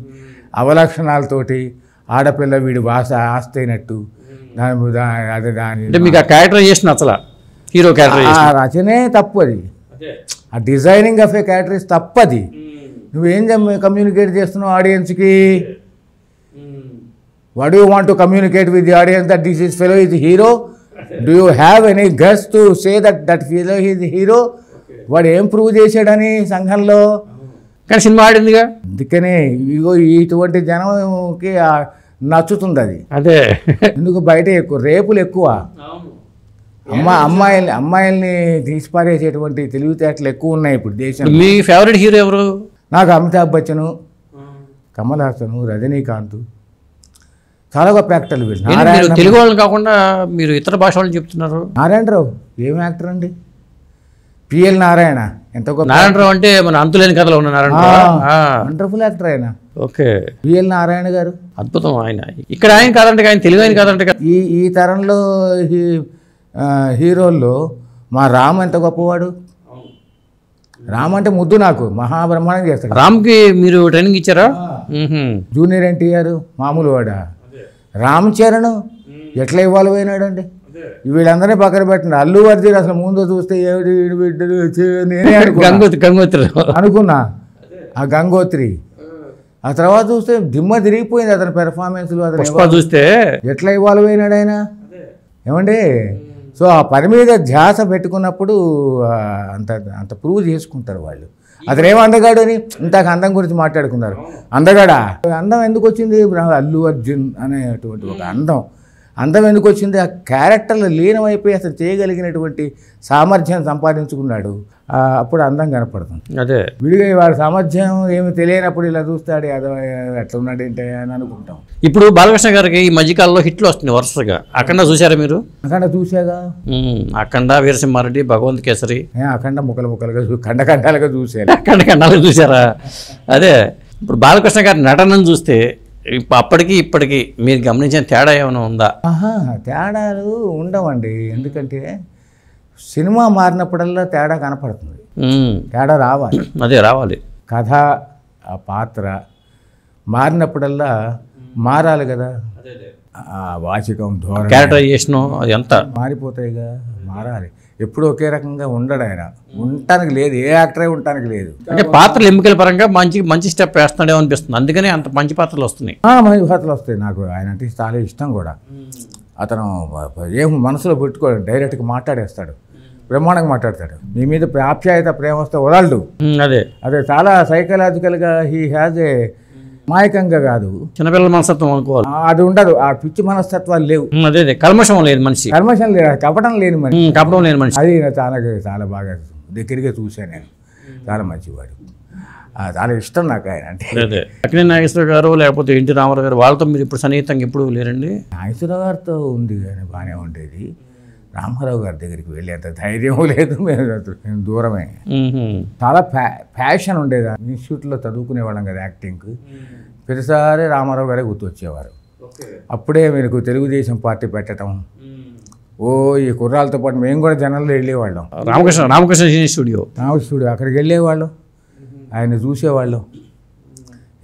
అవలక్షణాలతోటి ఆడపిల్ల వీడి భాష ఆస్తి అయినట్టు దాని మీకు ఆ క్యారెక్టరైజేషన్ నచ్చలా, హీరో క్యారెక్టరైజేషన్, ఆ రచనే తప్పు. అది ఆ designing of A character is తప్పది. నువ్వేం కమ్యూనికేట్ చేస్తున్నావు ఆడియన్స్కి? What do you want to communicate with the audience, that this fellow is the hero? Do you have any guts to say that fellow is the hero? వాడు ఏం prove చేశాడని సంఘంలో? కానీ cinema ఆడిందిగా, అందుకనే ఇగో ఇటువంటి జనంకి నచ్చుతుంది అది. అదే ఎందుకు బయట ఎక్కువ రేపులు ఎక్కువ, అమ్మాయిల్ని తీసిపారేసేటువంటి తెలివితేటలు ఎక్కువ ఉన్నాయి ఇప్పుడు దేశంలో. మీ ఫేవరెట్ హీరో ఎవరు? నాకు అమితాబ్ బచ్చను, కమల్ హాసను, రజనీకాంత్, చాలా గొప్ప యాక్టర్లు వీళ్ళు. మీరు తెలుగు వాళ్ళు కాకుండా మీరు ఇతర భాష వాళ్ళని చెప్తున్నారు. నారాయణరావు ఏం యాక్టర్ అండి, పిఎల్ నారాయణ ఎంత గొప్ప. నారాయణరావు అంటే మన అంతులేని కథలో ఉన్న నారాయణరావు, వండర్ఫుల్ యాక్టర్ ఆయన. ఓకే, పిఎల్ నారాయణ గారు అద్భుతం. ఆయన ఇక్కడ ఆయన కాదంటే ఆయన తెలుగు ఆయన కాదంటే ఈ తరంలో హీరోల్లో మా రామ్ ఎంత గొప్పవాడు. రామ్ అంటే ముద్దు నాకు, మహాబ్రహ్మాండం చేస్తాడు. రామ్కి మీరు ట్రైనింగ్ ఇచ్చారా? జూనియర్ ఎన్టీఆర్ మామూలు వాడా. రామ్ చరణ్ ఎట్లా ఇవాల్వ్ అయినాడు అండి. వీళ్ళందరినీ పక్కన పెట్టండి. అల్లు అర్జున్ అసలు ముందు చూస్తే ఏమిటి బిడ్డలు నేనే అనుకున్నా, ఆ గంగోత్రి. ఆ తర్వాత చూస్తే దిమ్మ తిరిగిపోయింది అతని పెర్ఫార్మెన్స్లు. అతను చూస్తే ఎట్లా ఇవాల్వ్ అయినాడు ఆయన, ఏమండి. సో ఆ పని మీద ధ్యాస పెట్టుకున్నప్పుడు అంత అంత ప్రూవ్ చేసుకుంటారు వాళ్ళు. అతనేమో అందగాడు అని ఇంతక అందం గురించి మాట్లాడుకున్నారు. అందగాడా, అందం ఎందుకు వచ్చింది? అల్లు అర్జున్ అనేటువంటి ఒక అందం ఎందుకు వచ్చింది? ఆ క్యారెక్టర్లో లీనమైపోయి అసలు చేయగలిగినటువంటి సామర్థ్యం సంపాదించుకున్నాడు. అప్పుడు అందం కనపడుతుంది. అదే విడిగా వాడి సామర్థ్యం ఏమి తెలియనప్పుడు ఇలా చూస్తాడు, అదో ఎట్లా ఉన్నాడు ఏంటి అని అనుకుంటాం. ఇప్పుడు బాలకృష్ణ గారికి ఈ మధ్యకాలంలో హిట్లు వస్తుంది వరుసగా. అఖండ చూసారా మీరు? అఖండ చూసాగా. అఖండ, వీరసింహారెడ్డి, భగవంత్ కేసరి. అఖండ ముక్కలుగా ఖండఖండాలుగా చూసారు. ఖండఖండాలుగా చూసారా? అదే ఇప్పుడు బాలకృష్ణ గారి నటనను చూస్తే అప్పటికి ఇప్పటికి మీరు గమనించిన తేడా ఏమైనా ఉందా? తేడాలు ఉండవండి. ఎందుకంటే సినిమా మారినప్పుడల్లా తేడా కనపడుతుంది. తేడా రావాలి, అదే రావాలి. కథ, ఆ పాత్ర మారినప్పుడల్లా మారాలి కదా. వాచికం, ధోరణి, క్యారెక్టరైజేషన్ అది ఎంత మారిపోతాయిగా, మారాలి. ఎప్పుడు ఒకే రకంగా ఉండడు ఆయన. ఉండటానికి లేదు, ఏ యాక్టరే ఉండటానికి లేదు. అంటే పాత్రలు ఎంపికల పరంగా మంచి స్టెప్ వేస్తున్నాడే అనిపిస్తుంది. అందుకనే అంత మంచి పాత్రలు వస్తున్నాయి. మంచి పాత్రలు వస్తాయి. నాకు ఆయన అంటే చాలా ఇష్టం కూడా. అతను ఏం మనసులో పెట్టుకోడు, డైరెక్ట్గా మాట్లాడేస్తాడు, బ్రహ్మాండంగా మాట్లాడతాడు. మీ మీద ఆప్యాయత, ప్రేమ వస్తే వదలడు. అదే చాలా సైకలాజికల్గా హీ హ్యాజ్ ఏ మాయకంగా కాదు, చిన్నపిల్లల మనస్తత్వం అనుకోవాలి. అది ఉండదు. ఆ పిచ్చి మనస్తత్వాలు లేవు. అదే కల్మషం లేదు మనిషి, కల్మషం లేదు, కపటం లేని మనిషి, కపటం లేని మనిషి. అది చాలా బాగా దగ్గరగా చూశాను నేను. చాలా మంచివాడు, చాలా ఇష్టం నాకు ఆయన అంటే. అదే అక్కినేని నాగేశ్వరరావు గారు లేకపోతే ఎన్టీ రామారావు గారు, వాళ్ళతో మీరు ఇప్పుడు సన్నిహితంగా ఎప్పుడు లేరండి? నాగేశ్వరరావు గారితో ఉంది కానీ బాగానే ఉండేది. రామారావు గారి దగ్గరికి వెళ్ళేంత ధైర్యం లేదు, మేము దూరమే. చాలా ప్యాషన్ ఉండేది. ఇన్స్టిట్యూట్లో చదువుకునేవాళ్ళం కదా యాక్టింగ్కి. ప్రతిసారి రామారావు గారే గుర్తొచ్చేవారు. అప్పుడే మీకు తెలుగుదేశం పార్టీ పెట్టడం, ఈ కుర్రాలతో పాటు మేము కూడా జనంలో వెళ్ళేవాళ్ళం. రామకృష్ణ స్టూడియో అక్కడికి వెళ్ళేవాళ్ళం, ఆయన చూసేవాళ్ళం.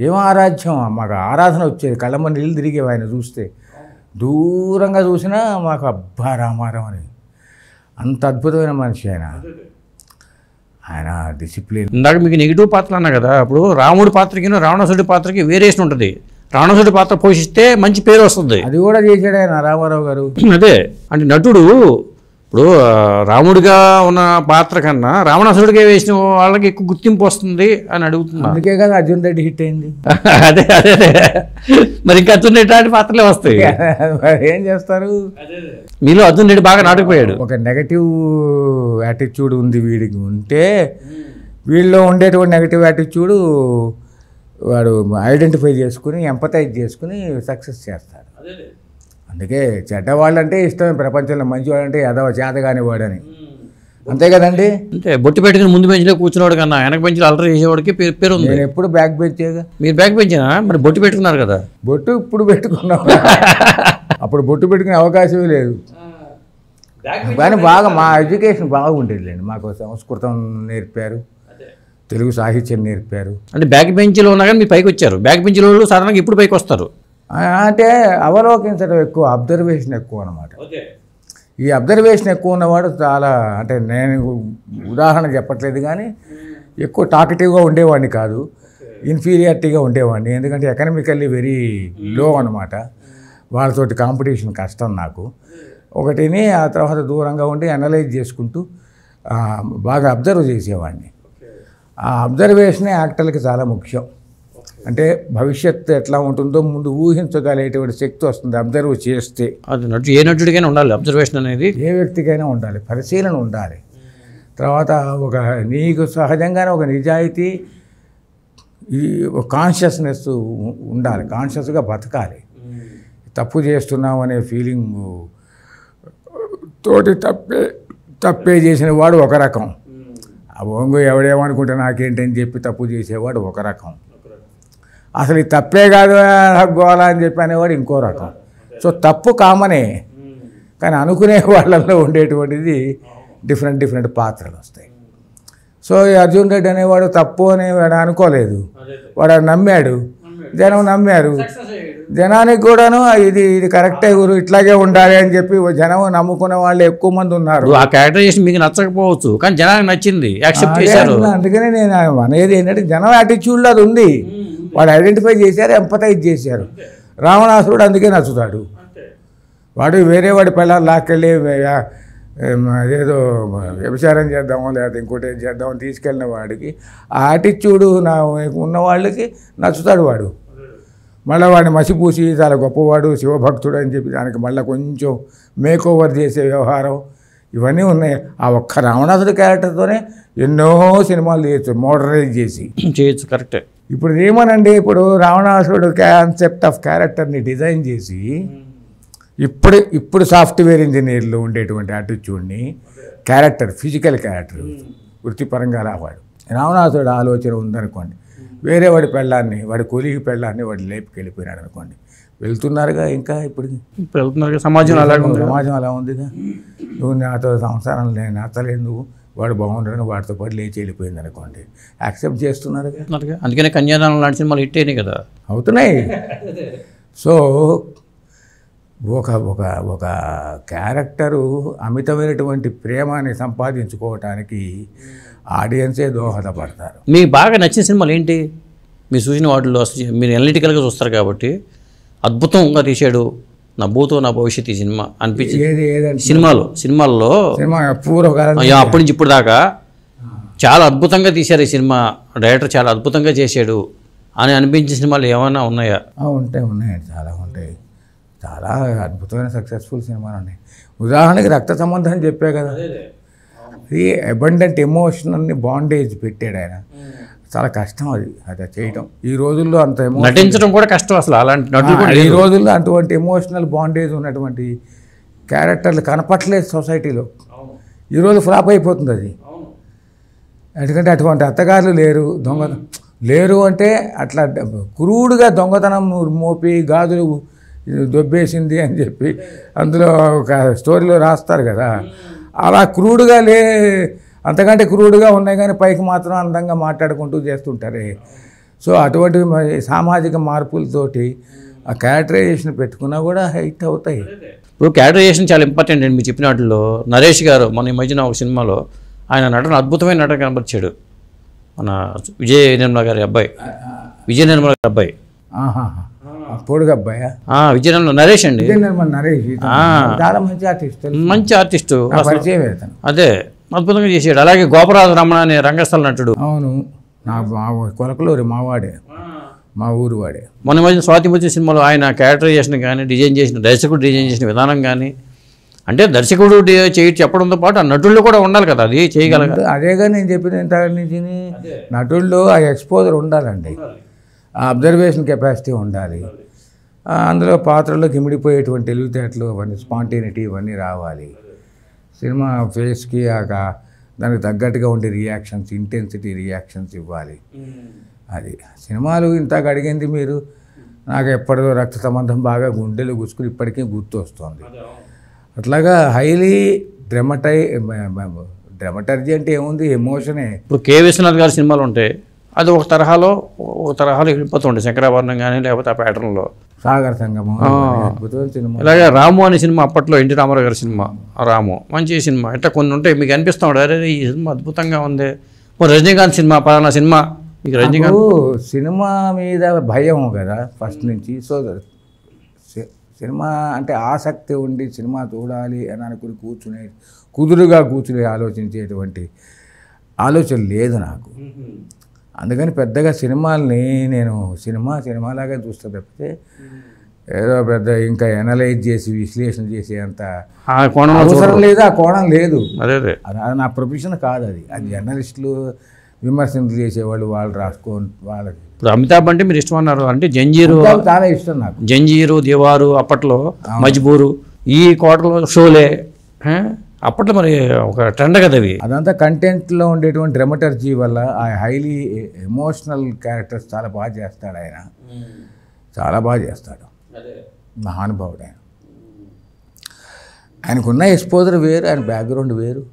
ఏం ఆరాధ్యం, మాకు ఆరాధన వచ్చేది, కళ్ళమ్మ నీళ్ళు తిరిగేవి ఆయన చూస్తే. దూరంగా చూసినా మాకు అబ్బా రామారావు అని, అంత అద్భుతమైన మనిషి ఆయన డిసిప్లిన్. ఇందాక మీకు నెగిటివ్ పాత్రలు అన్నా కదా, ఇప్పుడు రాముడి పాత్రకి రావణాసుడి పాత్రకి వేరియేషన్ ఉంటుంది. రావణాసుడి పాత్ర పోషిస్తే మంచి పేరు వస్తుంది, అది కూడా చేశాడు ఆయన రామారావు గారు. అదే అంటే నటుడు ఇప్పుడు రాముడిగా ఉన్న పాత్ర కన్నా రావణాసుడిగా వేసిన వాళ్ళకి ఎక్కువ గుర్తింపు వస్తుంది అని అడుగుతున్నా. అందుకే కదా అర్జున్ రెడ్డి హిట్ అయింది. అదే మరి ఇంకా అర్జున్ రెడ్డి లాంటి పాత్రలే వస్తాయి. ఏం చేస్తారు, మీలో అర్జున్ రెడ్డి బాగా నాటుకుపోయాడు. ఒక నెగటివ్ యాటిట్యూడ్ ఉంది వీడికి, ఉంటే వీళ్ళలో ఉండేటువంటి నెగటివ్ యాటిట్యూడ్ వాడు ఐడెంటిఫై చేసుకుని, ఎంపథైజ్ చేసుకుని సక్సెస్ చేస్తాడు. అందుకే చెడ్డవాళ్ళంటే ఇష్టమే ప్రపంచంలో, మంచివాడంటే ఎదవ చేతగాని వాడని. అంతే కదండి. అంటే బొట్టు పెట్టుకుని ముందు బెంచ్లో కూర్చున్నాడు కన్నా వెనక బెంచ్లో అల్లరి చేసేవాడికి పేరు ఉంది. నేను ఎప్పుడు బ్యాక్ బెంచేగా. మీరు బ్యాక్ బెంచేనా? మరి బొట్టు పెట్టుకున్నారు కదా. బొట్టు ఇప్పుడు పెట్టుకున్నాం, అప్పుడు బొట్టు పెట్టుకునే అవకాశమే లేదు. కానీ బాగా మా ఎడ్యుకేషన్ బాగుండేదిలేండి. మాకు సంస్కృతం నేర్పారు, తెలుగు సాహిత్యం నేర్పారు. అంటే బ్యాక్ బెంచ్లో ఉన్నా కానీ మీరు పైకి వచ్చారు. బ్యాక్ బెంచ్లో సాధారణంగా ఇప్పుడు పైకి వస్తారు. అంటే అవలోకించడం ఎక్కువ, అబ్జర్వేషన్ ఎక్కువ అన్నమాట. ఈ అబ్జర్వేషన్ ఎక్కువ ఉన్నవాడు చాలా, అంటే నేను ఉదాహరణ చెప్పట్లేదు కానీ ఎక్కువ టాకటివ్గా ఉండేవాడిని కాదు, ఇన్ఫీరియారిటీగా ఉండేవాడిని. ఎందుకంటే ఎకనామికల్లీ వెరీ లో అనమాట. వాళ్ళతోటి కాంపిటీషన్ కష్టం నాకు ఒకటిని. ఆ తర్వాత దూరంగా ఉండి అనలైజ్ చేసుకుంటూ బాగా అబ్జర్వ్ చేసేవాడిని. ఆ అబ్జర్వేషనే యాక్టర్లకి చాలా ముఖ్యం. అంటే భవిష్యత్తు ఎట్లా ఉంటుందో ముందు ఊహించగలిగేటువంటి శక్తి వస్తుంది అబ్జర్వ్ చేస్తే. అది ఏ నటుడికైనా ఉండాలి అబ్జర్వేషన్ అనేది, ఏ వ్యక్తికైనా ఉండాలి, పరిశీలన ఉండాలి. తర్వాత ఒక నీకు సహజంగానే ఒక నిజాయితీ, ఈ కాన్షియస్నెస్ ఉండాలి, కాన్షియస్గా బతకాలి. తప్పు చేస్తున్నాం అనే ఫీలింగ్ తోటి తప్పే చేసిన వాడు ఒక రకం, ఆ ఒంగు ఎవడేమనుకుంటే నాకేంటని చెప్పి తప్పు చేసేవాడు ఒక రకం, అసలు ఈ తప్పే కాదు గోలా అని చెప్పి అనేవాడు ఇంకో రకం. సో తప్పు కామనే, కానీ అనుకునే వాళ్ళల్లో ఉండేటువంటిది డిఫరెంట్ పాత్రలు వస్తాయి. సో ఈ అర్జున్ రెడ్డి అనేవాడు తప్పు అని వాడు అనుకోలేదు, వాడు నమ్మాడు, జనం నమ్మారు, జనానికి కూడాను ఇది కరెక్టే గురు ఇట్లాగే ఉండాలి అని చెప్పి జనం నమ్ముకునే వాళ్ళు ఎక్కువ మంది ఉన్నారు. ఆ క్యారెక్టరైజేషన్ మీకు నచ్చకపోవచ్చు, కానీ జనానికి నచ్చింది, యాక్సెప్ట్ చేశారు. అందుకనే నేను అనేది ఏంటంటే జనం యాటిట్యూడ్లో అది ఉంది, వాడు ఐడెంటిఫై చేశారు, ఎంపథైజ్ చేశారు. రావణాసురుడు అందుకే నచ్చుతాడు, వాడు వేరే వాడి పిల్లలు లాక్కెళ్ళి అదేదో వ్యభిచారం చేద్దామో లేదా ఇంకోటి ఏం చేద్దామని తీసుకెళ్ళిన వాడికి ఆ యాటిట్యూడు ఉన్న వాళ్ళకి నచ్చుతాడు వాడు. మళ్ళీ వాడిని మసిపూసి చాలా గొప్పవాడు శివభక్తుడు అని చెప్పి దానికి మళ్ళీ కొంచెం మేక్ ఓవర్ చేసే వ్యవహారం ఇవన్నీ ఉన్నాయి. ఆ ఒక్క రావణాసుడి క్యారెక్టర్తోనే ఎన్నో సినిమాలు చేయొచ్చు మోడరైజ్ చేసి చేయొచ్చు. కరెక్టే. ఇప్పుడు ఏమనండి, ఇప్పుడు రావణాసుడు కాన్సెప్ట్ ఆఫ్ క్యారెక్టర్ని డిజైన్ చేసి ఇప్పుడు సాఫ్ట్వేర్ ఇంజనీర్లు ఉండేటువంటి యాటిట్యూడ్ని క్యారెక్టర్ ఫిజికల్ క్యారెక్టర్ వృత్తిపరంగా రావాడు. రావణాసుడు ఆలోచన ఉందనుకోండి, వేరే వాడి పెళ్ళాన్ని వాడి కొలిగి పెళ్ళాన్ని వాడు లేపుకెళ్ళిపోయినాడు అనుకోండి, వెళ్తున్నారుగా ఇంకా ఇప్పుడు వెళ్తున్నారు. సమాజం అలా ఉందిగా, నువ్వు నాతో సంసారం నచ్చలేదు, నువ్వు వాడు బాగుండని వాడితో పాటు లేచి వెళ్ళిపోయింది అనుకోండి, యాక్సెప్ట్ చేస్తున్నారుగా. అందుకనే కన్యాదానం లాంటి సినిమాలు హిట్ అయినాయి కదా, అవుతున్నాయి. సో ఒక క్యారెక్టరు అమితమైనటువంటి ప్రేమని సంపాదించుకోవటానికి ఆడియన్సే దోహదపడతారు. మీకు బాగా నచ్చిన సినిమాలు ఏంటి? మీరు చూసిన వాటిలో మీరు ఎనలిటికల్గా చూస్తారు కాబట్టి అద్భుతంగా తీసాడు, నా భూతో నా భవిష్యత్తు ఈ సినిమా అనిపించింది. సినిమాల్లో అప్పటి నుంచి ఇప్పుడు దాకా చాలా అద్భుతంగా తీశారు ఈ సినిమా, డైరెక్టర్ చాలా అద్భుతంగా చేశాడు అని అనిపించిన సినిమాలు ఏమైనా ఉన్నాయా? ఉన్నాయండి, చాలా ఉంటాయి. చాలా అద్భుతమైన సక్సెస్ఫుల్ సినిమాలు ఉన్నాయి. ఉదాహరణకి రక్త సంబంధం అని చెప్పే కదా, అది అబండెంట్ ఎమోషనల్ని బాండేజ్ పెట్టాడు ఆయన. చాలా కష్టం అది చేయడం ఈ రోజుల్లో, అంత నటించడం కూడా కష్టం అసలు. అలాంటి ఈ రోజుల్లో అటువంటి ఎమోషనల్ బాండేజ్ ఉన్నటువంటి క్యారెక్టర్లు కనపట్లేదు సొసైటీలో. ఈరోజు ఫ్లాప్ అయిపోతుంది అది. ఎందుకంటే అటువంటి అత్తగారులు లేరు అంటే అట్లా క్రూడ్గా దొంగతనం మోపి గాజులు దొబ్బేసింది అని చెప్పి అందులో ఒక స్టోరీలో రాస్తారు కదా, అలా క్రూడ్గా అంతకంటే క్రూడ్గా ఉన్నాయి, కానీ పైకి మాత్రం అందంగా మాట్లాడుకుంటూ చేస్తుంటారే. సో అటువంటి సామాజిక మార్పులతోటి ఆ క్యారెక్టరైజేషన్ పెట్టుకున్నా కూడా హైట్ అవుతాయి. ఇప్పుడు క్యారెక్టరైజేషన్ చాలా ఇంపార్టెంట్ అండి. మీరు చెప్పిన వాటిలో నరేష్ గారు మన ఈ మధ్యన ఒక సినిమాలో ఆయన నటన అద్భుతమైన నటన కనపరిచాడు. మన విజయ నిర్మల గారి అబ్బాయి పొడుగు అబ్బాయా? విజయ నిర్మల నరేష్ అండి, నరేష్ చాలా మంచి ఆర్టిస్టు. అదే అద్భుతంగా చేసాడు. అలాగే గోపరాజు రమణ అనే రంగస్థల నటుడు. అవును, నా కొలకలూరి మావాడే, మా ఊరు వాడే. మొన్న మధ్య స్వాతి ముత్యం సినిమాలో ఆయన క్యారెక్టరైజేషన్ కానీ దర్శకుడు డిజైన్ చేసిన విధానం కానీ, అంటే దర్శకుడు చెప్పడంతో పాటు ఆ నటుల్లో కూడా ఉండాలి కదా, అది చేయగలగా. అదేగా నేను చెప్పిన ఇంత నుంచి నటుల్లో ఆ ఎక్స్పోజర్ ఉండాలండి, ఆ అబ్జర్వేషన్ కెపాసిటీ ఉండాలి, అందులో పాత్రలోకి ఇమిడిపోయేటువంటి తెలివితేటలు అవన్నీ స్పాంటేనిటీ ఇవన్నీ రావాలి. సినిమా ఫేస్కి దానికి తగ్గట్టుగా ఉండే రియాక్షన్స్, ఇంటెన్సిటీ రియాక్షన్స్ ఇవ్వాలి. అది సినిమాలు ఇంతకు అడిగింది మీరు. నాకు ఎప్పటిదో రక్త సంబంధం బాగా గుండెలు గుచ్చుకుని ఇప్పటికీ గుర్తు వస్తుంది. అట్లాగా హైలీ డ్రమటర్జీ అంటే ఏముంది, ఎమోషనే. ఇప్పుడు కె విశ్వనాథ్ గారి సినిమాలు ఉంటాయి, అది ఒక తరహాలో వెళ్ళిపోతుండే, శంకరాభరణం కానీ లేకపోతే ఆ ప్యాటర్న్లో సాగర్ సంగమం అద్భుతమైన సినిమా. ఇలాగే రాము అనే సినిమా అప్పట్లో ఎన్టీ రామారావు గారి సినిమా, రాము మంచి సినిమా. ఇట్లా కొన్ని ఉంటాయి మీకు అనిపిస్తూ ఉంటాయి, అరే ఈ సినిమా అద్భుతంగా ఉంది. రజనీకాంత్ సినిమా, పలానా సినిమా. మీకు రజనీకాంత్ సినిమా మీద భయం కదా ఫస్ట్ నుంచి. సో సినిమా అంటే ఆసక్తి ఉండి సినిమా చూడాలి అని అనుకుని కుదురుగా కూర్చుని ఆలోచించేటువంటి ఆలోచన లేదు నాకు. అందుకని పెద్దగా సినిమాల్ని నేను సినిమాలాగా చూస్తా తప్పితే ఏదో పెద్ద ఇంకా ఎనలైజ్ చేసి విశ్లేషణ చేసే అంత అవసరం లేదు, ఆ కోణం లేదు. అది నా ప్రొఫెషన్ కాదు. అది జర్నలిస్టులు విమర్శలు చేసేవాళ్ళు వాళ్ళు రాసుకోని వాళ్ళకి ఇప్పుడు అమితాబ్ అంటే మీరు ఇష్టం అన్నారు అంటే జంజీరు చాలా ఇష్టం నాకు. జంజీరు దివారు అప్పట్లో మజ్బూరు ఈ కోటలో షోలే అప్పట్లో మరి ఒక ట్రెండ్ కదా అవి. అదంతా కంటెంట్లో ఉండేటువంటి డ్రమటర్జీ వల్ల ఆ హైలీ ఎమోషనల్ క్యారెక్టర్స్ చాలా బాగా చేస్తాడు ఆయన, చాలా బాగా చేస్తాడు, మహానుభావుడు ఆయన. ఆయనకున్న ఎక్స్పోజర్ వేరు, ఆయన బ్యాక్గ్రౌండ్ వేరు.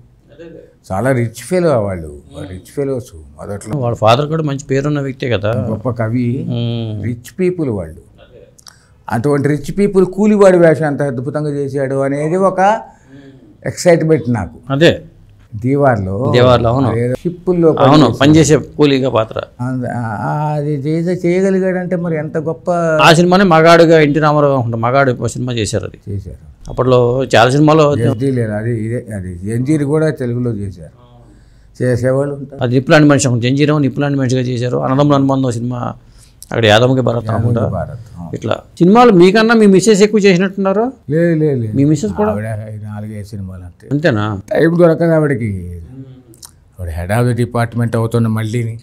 చాలా రిచ్ ఫెలో వాళ్ళు, రిచ్ ఫెలోస్ మొదట్లో. వాళ్ళ ఫాదర్ కూడా మంచి పేరున్న వ్యక్తే కదా, గొప్ప కవి, రిచ్ పీపుల్ వాళ్ళు. అటువంటి రిచ్ పీపుల్ కూలివాడి వేషం అంత అద్భుతంగా చేశాడు అనేది ఒక ఎక్సైట్మెంట్ నాకు. అదే దీవార్లో అవును, షిప్పుల్లో అవును పనిచేసే కూలీగా పాత్ర అది చేయగలిగాడంటే మరి ఎంత గొప్ప. ఆ సినిమానే మగాడుగా ఎన్టీ రామారావు మగాడు సినిమా చేశారు, అది చేశారు. అప్పట్లో చాలా సినిమాలో లేదు అది ఇదే, అది జంజీర్ కూడా తెలుగులో చేశారు, చేసేవాళ్ళు ఉంటారు. అది నిప్పులాంటి మనిషి, జంజీరం నిప్పులాంటి మనిషిగా చేశారు. అన్నదమ్ముల అనుబంధం సినిమా అక్కడ యాదమ్మకి భరత్ అనుకుంటా. ఇట్లా సినిమాలు మీకన్నా మీ మిస్సెస్ ఎక్కువ చేసినట్టున్నారు. లేదు లేదు లేదు, మీ మిస్సెస్ కూడా 4-5 సినిమాలు అంతే. అంతేనా? టైం దొరకదు ఆవిడకి. ఆవిడ హెడ్ ఆఫ్ ది డిపార్ట్మెంట్ అవుతున్న మళ్ళీని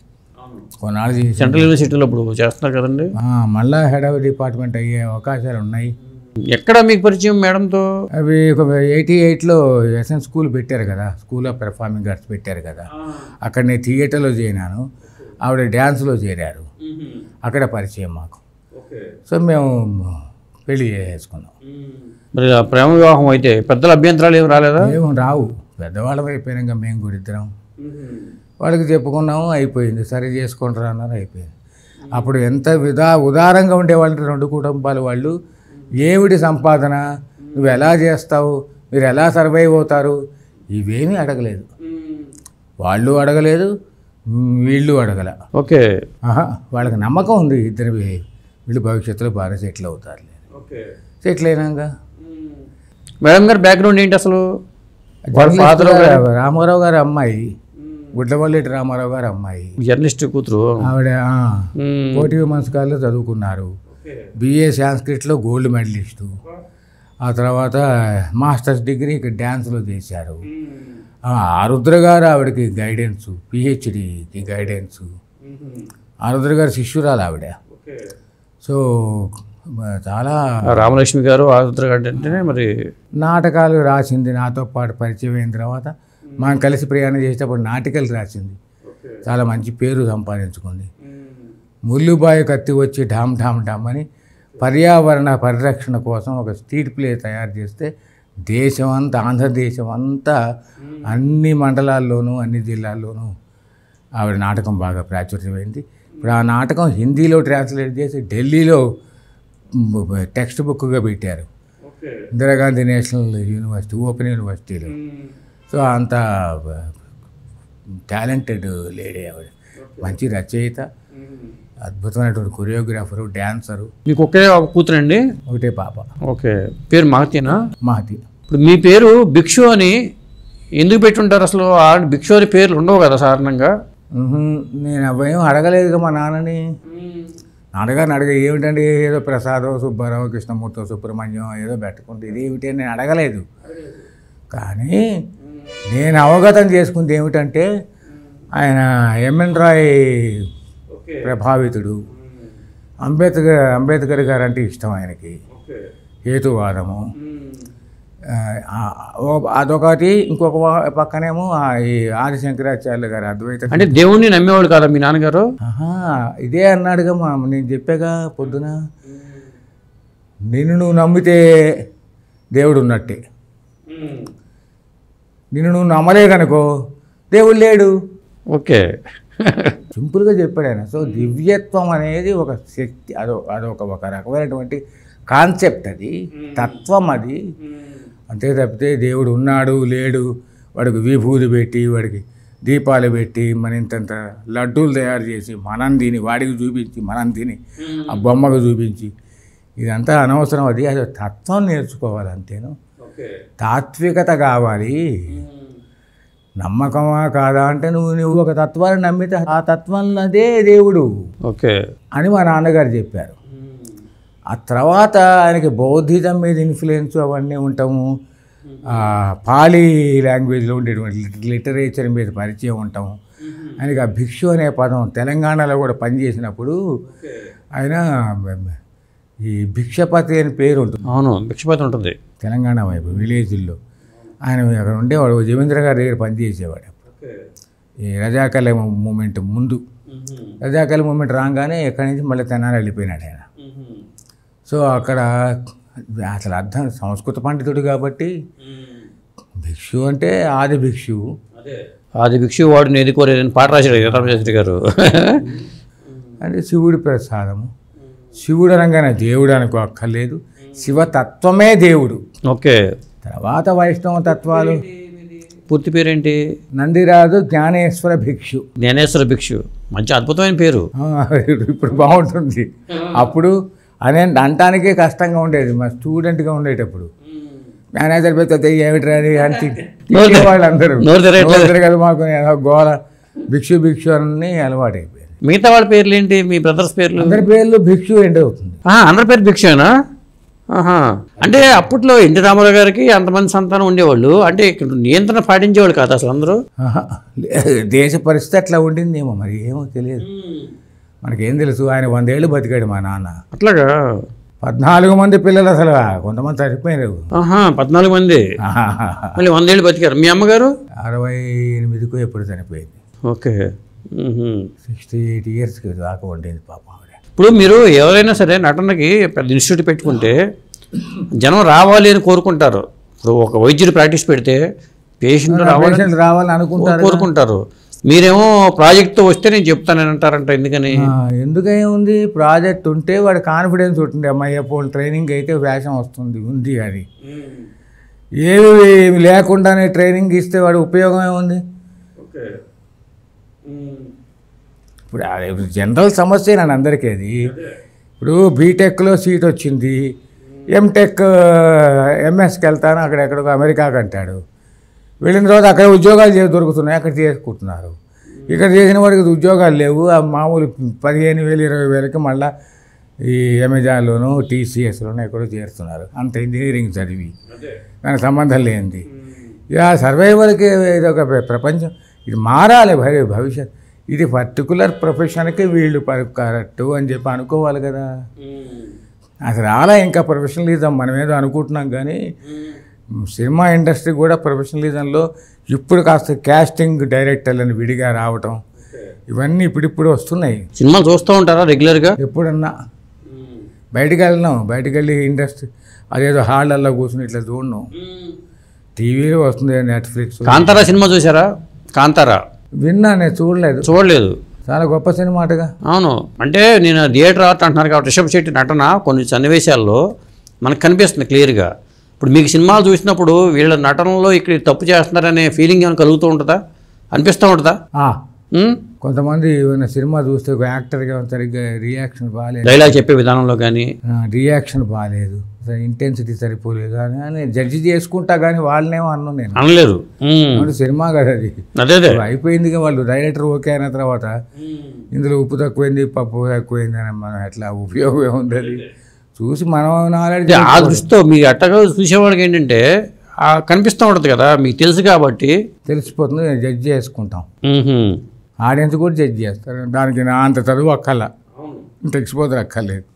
కొన్నాళ్ళు చేసి సెంట్రల్ యూనివర్సిటీలో ఇప్పుడు చేస్తున్నారు కదండి. మళ్ళీ హెడ్ ఆఫ్ ది డిపార్ట్మెంట్ అయ్యే అవకాశాలు ఉన్నాయి. ఎక్కడ మీకు పరిచయం మేడంతో? అవి ఒక 88లో ఎస్ఎన్ స్కూల్ పెట్టారు కదా, స్కూల్ ఆఫ్ పెర్ఫార్మింగ్ ఆర్ట్స్ పెట్టారు కదా, అక్కడ నేను థియేటర్లో చేరినాను, ఆవిడ డ్యాన్స్లో చేరారు, అక్కడ పరిచయం మాకు. సో మేము పెళ్లి చేసుకున్నాం. మరి ప్రేమ వివాహం అయితే పెద్దల అభ్యంతరాలు ఏమి రాలేదా? ఏమో రావు, పెద్దవాళ్ళం అయిపోయినాక మేము కూడా ఇద్దరం వాళ్ళకి చెప్పుకున్నాము, అయిపోయింది, సరే చేసుకుంటారు అన్నారు, అయిపోయింది. అప్పుడు ఎంత ఉదారంగా ఉండేవాళ్ళు 2 కుటుంబాలు వాళ్ళు. ఏమిటి సంపాదన, నువ్వు ఎలా చేస్తావు, మీరు ఎలా సర్వైవ్ అవుతారు, ఇవేమీ అడగలేదు, వాళ్ళు అడగలేదు, వీళ్ళు అడగల. ఓకే, వాళ్ళకి నమ్మకం ఉంది ఇద్దరు వీళ్ళు భవిష్యత్తులో బాగా సెటిల్ అవుతారు. సెటిల్ అయినాక మేడం గారు బ్యాక్గ్రౌండ్ ఏంటి అసలు? రామారావు గారి అమ్మాయి, గుడ్లవల్లేటి రామారావు గారి అమ్మాయి, జర్నలిస్ట్ కూతురు. ఆవిడ కోటి విమన్స్ కాలేజ్లో చదువుకున్నారు, బిఏ సాంస్క్రిట్లో గోల్డ్ మెడలిస్టు, ఆ తర్వాత మాస్టర్స్ డిగ్రీ ఇక్కడ డ్యాన్స్లో చేశారు. ఆరుద్ర గారు ఆవిడకి గైడెన్స్, పిహెచ్డికి గైడెన్స్. ఆరుద్ర గారు శిష్యురాలు ఆవిడ. సో చాలా రామలక్ష్మి గారు ఆరుద్ర గారు అంటేనే మరి నాటకాలు రాసింది, నాతో పాటు పరిచయం అయిన తర్వాత మనం కలిసి ప్రయాణం చేసేటప్పుడు నాటికలు రాసింది, చాలా మంచి పేరు సంపాదించుకుంది. ముల్లుబాయి కత్తి వచ్చి ఢామ్ ఢామ్ ఢామ్ అని పర్యావరణ పరిరక్షణ కోసం ఒక స్ట్రీట్ ప్లే తయారు చేస్తే దేశం అంతా, ఆంధ్రదేశం అంతా అన్ని మండలాల్లోనూ అన్ని జిల్లాల్లోనూ ఆవిడ నాటకం బాగా ప్రాచుర్యమైంది. ఇప్పుడు ఆ నాటకం హిందీలో ట్రాన్స్లేట్ చేసి ఢిల్లీలో టెక్స్ట్ బుక్గా పెట్టారు, ఇందిరాగాంధీ నేషనల్ యూనివర్సిటీ, ఓపెన్ యూనివర్సిటీలో. సో అంత టాలెంటెడ్ లేడీ ఆవిడ, మంచి రచయిత, అద్భుతమైనటువంటి కొరియోగ్రాఫరు, డ్యాన్సరు. మీకు ఒకే ఒక కూతురండి? ఒకటే పాప. ఓకే, పేరు మహతీనా? మహతి. ఇప్పుడు మీ పేరు భిక్షు అని ఎందుకు పెట్టుంటారు అసలు? భిక్షు అని పేర్లు ఉండవు కదా సాధారణంగా. నేను అవ్వేం అడగలేదుగా మా నాన్నని. నాన్నగారిని అడగ ఏమిటండి, ఏదో ప్రసాదం, సుబ్బారావు, కృష్ణమూర్తి, సుబ్రహ్మణ్యం ఏదో పెట్టుకుంటే ఇది ఏమిటి అని నేను అడగలేదు. కానీ నేను అవగతం చేసుకుంది ఏమిటంటే ఆయన ఎంఎన్ రాయ్ ప్రభావితుడు, అంబేద్కర్ గారు అంటే ఇష్టం ఆయనకి, హేతువాదము అదొకటి. ఇంకొక పక్కనేమో ఈ ఆదిశంకరాచార్యులు గారు అద్వైత. అంటే దేవుణ్ణి నమ్మేవాడు కదా మీ నాన్నగారు? ఇదే అన్నాడుగా నేను చెప్పాగా పొద్దున, నిన్ను నువ్వు నమ్మితే దేవుడు ఉన్నట్టే, నిన్ను నువ్వు నమ్మలేదనుకో దేవుడు లేడు. ఓకే, సింపుల్గా చెప్పాడు ఆయన. సో దివ్యత్వం అనేది ఒక శక్తి, అదొక రకమైనటువంటి కాన్సెప్ట్, అది తత్వం, అది అంతే తప్పితే దేవుడు ఉన్నాడు లేడు, వాడికి విభూతి పెట్టి, వాడికి దీపాలు పెట్టి, మన ఇంతంత లడ్డూలు తయారు చేసి మనం తిని, వాడికి చూపించి మనం తిని, ఆ బొమ్మకు చూపించి, ఇదంతా అనవసరం. అది తత్వం నేర్చుకోవాలి అంతేను. తాత్వికత కావాలి. నమ్మకమా కాదా అంటే నువ్వు ఒక తత్వాన్ని నమ్మితే ఆ తత్వంలోదే దేవుడు ఓకే అని మా నాన్నగారు చెప్పారు. ఆ తర్వాత ఆయనకి బౌద్ధిజం మీద ఇన్ఫ్లుయెన్స్ అవన్నీ ఉంటాము, పాలీ లాంగ్వేజ్లో ఉండేటువంటి లిటరేచర్ మీద పరిచయం ఉంటాము, ఆయనకి ఆ భిక్షు అనే పదం తెలంగాణలో కూడా పనిచేసినప్పుడు ఆయన ఈ భిక్షపతి అని పేరు ఉంటుంది. అవును, భిక్షపతి ఉంటుంది తెలంగాణ వైపు విలేజ్ల్లో. ఆయన అక్కడ ఉండేవాడు, జమీంద్ర గారి దగ్గర పనిచేసేవాడు. ఈ రజాకళ మూమెంట్ ముందు, రజాకళ మూమెంట్ రాగానే ఎక్కడి నుంచి మళ్ళీ తెనాలి వెళ్ళిపోయినాడు ఆయన. సో అక్కడ అసలు అర్థం సంస్కృత పండితుడు కాబట్టి భిక్షు అంటే ఆది భిక్షువు. ఆది భిక్షు వాడు నేది కోరేదని పాట రాశాడు రామశాస్త్రి గారు. అంటే శివుడి ప్రసాదము. శివుడు అనగానే దేవుడు అనుకో అక్కర్లేదు, శివతత్వమే దేవుడు. ఓకే. తర్వాత వైష్ణవ తత్వాలు. పూర్తి పేరేంటి? నందిరాజు జ్ఞానేశ్వర భిక్షు. జ్ఞానేశ్వర భిక్షు, మంచి అద్భుతమైన పేరు. ఇప్పుడు బాగుంటుంది. అప్పుడు అనే అంటానికే కష్టంగా ఉండేది. మా స్టూడెంట్గా ఉండేటప్పుడు జ్ఞానేశ్వర భిక్షు ఏమిటి అని వాళ్ళందరూ కదా, మాకు గోల భిక్షు భిక్షు అని అలవాటు అయిపోయింది. మిగతా వాళ్ళ పేర్లు ఏంటి? మీ బ్రదర్స్ పేర్లు? అందరి పేర్లు భిక్షు ఎండ్ అవుతుంది. అందరి పేరు భిక్షేనా? అంటే అప్పట్లో ఎన్టీ రామారావు గారికి అంతమంది సంతానం ఉండేవాళ్ళు, అంటే ఇక్కడ నియంత్రణ పాటించేవాళ్ళు కాదు అసలు అందరూ. దేశ పరిస్థితి అట్లా ఉండిందేమో, మరి ఏమో తెలియదు, మనకేం తెలుసు. ఆయన 100 ఏళ్ళు బతికాడు మా నాన్న. అట్లాగా? 14 మంది పిల్లలు, అసలు కొంతమంది చనిపోయారు. 14 మంది మళ్ళీ 100 ఏళ్ళు బతికారు. మీ అమ్మగారు 68కు ఎప్పుడు చనిపోయింది. ఓకే. 68 ఇయర్స్కి దాకా వండింది పాపం ఆవిడ. ఇప్పుడు మీరు ఎవరైనా సరే నటనకి పెద్ద ఇన్స్టిట్యూట్ పెట్టుకుంటే జనం రావాలి అని కోరుకుంటారు. ఇప్పుడు ఒక వైద్యుడు ప్రాక్టీస్ పెడితే పేషెంట్ రావాలని అనుకుంటారు, కోరుకుంటారు. మీరేమో ప్రాజెక్ట్తో వస్తే నేను చెప్తానని అంటారంట. ఎందుకని? ఎందుకేముంది, ప్రాజెక్ట్ ఉంటే వాడు కాన్ఫిడెన్స్ ఉంటుంది. అమ్మాయి పోల్ ట్రైనింగ్ అయితే వేషం వస్తుంది ఉంది. అది ఏమి లేకుండానే ట్రైనింగ్ ఇస్తే వాడు ఉపయోగం ఏముంది? ఇప్పుడు జనరల్ సమస్య నన్ను అందరికీ అది. ఇప్పుడు బీటెక్లో సీట్ వచ్చింది, ఎంటెక్ ఎంఎస్కి వెళ్తాను, అక్కడెక్కడికో అమెరికాకి అంటాడు. వెళ్ళిన తర్వాత అక్కడ ఉద్యోగాలు దొరుకుతున్నాయి, అక్కడ చేసుకుంటున్నారు. ఇక్కడ చేసిన వాడికి ఉద్యోగాలు లేవు. ఆ మామూలు 15,000 20,000కి మళ్ళీ ఈ అమెజాన్లోనూ టీసీఎస్లోనూ ఎక్కడో చేరుతున్నారు. అంత ఇంజనీరింగ్ చదివి దానికి సంబంధం లేనిది. ఇక సర్వైవల్కి ఇది ఒక ప్రపంచం. ఇది మారాలి భవిష్యత్. ఇది పర్టికులర్ ప్రొఫెషన్కి వీళ్ళు కరెక్టు అని చెప్పి అనుకోవాలి కదా. అసలు అలా ఇంకా ప్రొఫెషనలిజం మనం ఏదో అనుకుంటున్నాం కానీ సినిమా ఇండస్ట్రీ కూడా ప్రొఫెషనలిజంలో ఇప్పుడు కాస్త కాస్టింగ్ డైరెక్టర్లను విడిగా రావటం ఇవన్నీ ఇప్పుడిప్పుడు వస్తున్నాయి. సినిమాలు చూస్తూ ఉంటారా రెగ్యులర్గా? ఎప్పుడన్నా బయటికి వెళ్ళి ఇండస్ట్రీ అదేదో హాళ్ళల్లో కూర్చుని ఇట్లా చూడను. టీవీలో వస్తుంది, నెట్ఫ్లిక్స్. కాంతారా సినిమా చూసారా? కాంతారా విన్నా, నేను చూడలేదు. చాలా గొప్ప సినిమా అటగా. అవును, అంటే నేను థియేటర్ ఆర్ట్ అంటున్నారు కాబట్టి రిషబ్ శెట్టి నటన కొన్ని సన్నివేశాల్లో మనకు కనిపిస్తుంది క్లియర్గా. ఇప్పుడు మీకు సినిమాలు చూసినప్పుడు వీళ్ళ నటనలో ఇక్కడ తప్పు చేస్తున్నారనే ఫీలింగ్ ఏమైనా కలుగుతూ ఉంటుందా, అనిపిస్తూ ఉంటుందా? కొంతమంది ఏమైనా సినిమా చూస్తే ఒక యాక్టర్గా సరిగ్గా రియాక్షన్ బాగాలేదు, డైలాగ్ చెప్పే విధానంలో కానీ రియాక్షన్ బాగాలేదు, ఇంటెన్సిటీ సరిపోలేదు అని జడ్జి చేసుకుంటా, కానీ వాళ్ళనేమో నేను అనలేరు. సినిమా కదా అది, అదే అయిపోయింది. వాళ్ళు డైరెక్టర్ ఓకే అయిన తర్వాత ఇందులో ఉప్పు తక్కువైంది, పప్పు తక్కువైంది అని మనం ఎట్లా ఉపయోగం ఏముంది అది చూసి మనం నాలెడ్జ్ ఆ దృష్టితో మీకు అట్టగా చూసేవాడికి ఏంటంటే కనిపిస్తూ ఉంటుంది కదా, మీకు తెలుసు కాబట్టి తెలిసిపోతుంది. జడ్జి చేసుకుంటాం, ఆడియన్స్ కూడా జడ్జి చేస్తారు. దానికి నా అంత చదువు అక్కర్లా, ఇంత ఎక్స్పోజర్ అక్కర్లేదు.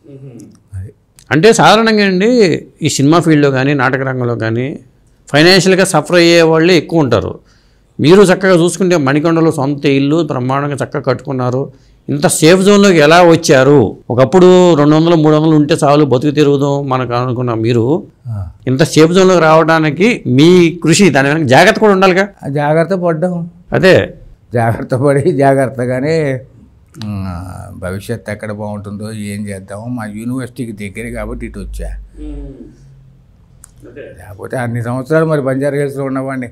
అంటే సాధారణంగా అండి ఈ సినిమా ఫీల్డ్లో కానీ నాటక రంగంలో కానీ ఫైనాన్షియల్గా సఫర్ అయ్యే వాళ్ళే ఎక్కువ ఉంటారు. మీరు చక్కగా చూసుకుంటే మణికొండలో సొంత ఇల్లు బ్రహ్మాండంగా చక్కగా కట్టుకున్నారు. ఇంత సేఫ్ జోన్లోకి ఎలా వచ్చారు? ఒకప్పుడు 200 300 ఉంటే చాలు బతుకు తిరుగుదాం మనకు అనుకున్న మీరు ఇంత సేఫ్ జోన్లోకి రావడానికి మీ కృషి, దాని వెనక జాగ్రత్త కూడా ఉండాలిగా. జాగ్రత్త పడ్డాం, అదే జాగ్రత్త పడి జాగ్రత్తగానే భవిష్యత్తు ఎక్కడ బాగుంటుందో ఏం చేద్దామో. మా యూనివర్సిటీకి దగ్గర కాబట్టి ఇటు వచ్చా. లేకపోతే అన్ని సంవత్సరాలు మరి బంజారా హిల్స్లో ఉన్నవాడిని,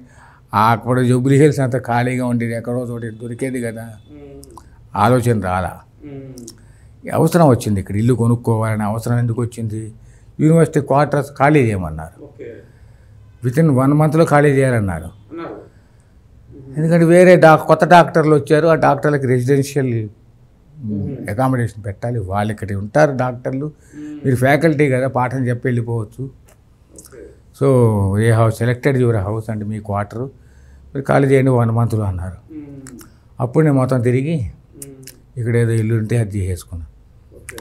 అప్పుడు జూబ్లీ హిల్స్ అంతా ఖాళీగా ఉండేది, ఎక్కడో చోటి దొరికేది కదా. ఆలోచన రాలా, అవసరం వచ్చింది. ఇక్కడ ఇల్లు కొనుక్కోవాలని అవసరం ఎందుకు వచ్చింది? యూనివర్సిటీ క్వార్టర్స్ ఖాళీ చేయమన్నారు. వితిన్ 1 monthలో ఖాళీ చేయాలన్నారు. ఎందుకంటే వేరే కొత్త డాక్టర్లు వచ్చారు, ఆ డాక్టర్లకి రెసిడెన్షియల్ అకామిడేషన్ పెట్టాలి. వాళ్ళు ఇక్కడ ఉంటారు డాక్టర్లు, మీరు ఫ్యాకల్టీ కదా, పాఠం చెప్పి వెళ్ళిపోవచ్చు. So A house selected your house అంటే మీ క్వార్టరు, మీరు ఖాళీ చేయండి 1 monthలో అన్నారు. అప్పుడు నేను మొత్తం తిరిగి ఇక్కడ ఏదో ఇల్లు ఉంటే అది చేసేసుకున్నాను.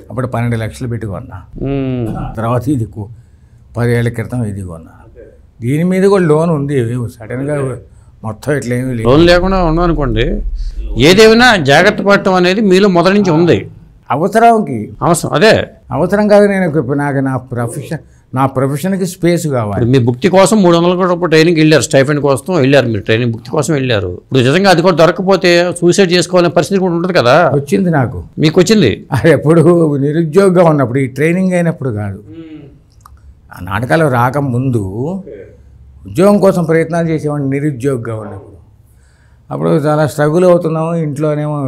అప్పుడు 12 లక్షలు పెట్టి కొన్నా. తర్వాత ఇది 10 ఏళ్ల క్రితం ఇది కొన్నా. దీని మీద కూడా లోన్ ఉంది. సడన్గా మొత్తం ఇట్లా ఏమీ లేదు. లోన్ లేకుండా ఉన్నాం అనుకోండి, ఏదేమైనా జాగ్రత్త పడటం అనేది మీలో మొదటి నుంచి ఉంది. అవసరం అదే అవసరం కాదు. నేను నాకు నా ప్రొఫెషన్కి స్పేస్ కావాలి. మీ భుక్తి కోసం 300 రూపాయలు ట్రైనింగ్ వెళ్ళారు, స్టైఫండ్ కోసం వెళ్ళారు, మీరు ట్రైనింగ్ భుక్తి కోసం వెళ్ళారు. ఇప్పుడు నిజంగా అది కూడా దొరకకపోతే సూసైడ్ చేసుకోవాలనే పరిస్థితి కూడా ఉంటుంది కదా. వచ్చింది నాకు. మీకు వచ్చింది? అది ఎప్పుడు నిరుద్యోగంగా ఉన్నప్పుడు, ఈ ట్రైనింగ్ అయినప్పుడు కాదు. ఆ నాటకాలు రాకముందు ఉద్యోగం కోసం ప్రయత్నాలు చేసేవాడిని నిరుద్యోగంగా ఉన్నప్పుడు. అప్పుడు చాలా స్ట్రగుల్ అవుతున్నాము. ఇంట్లోనేమో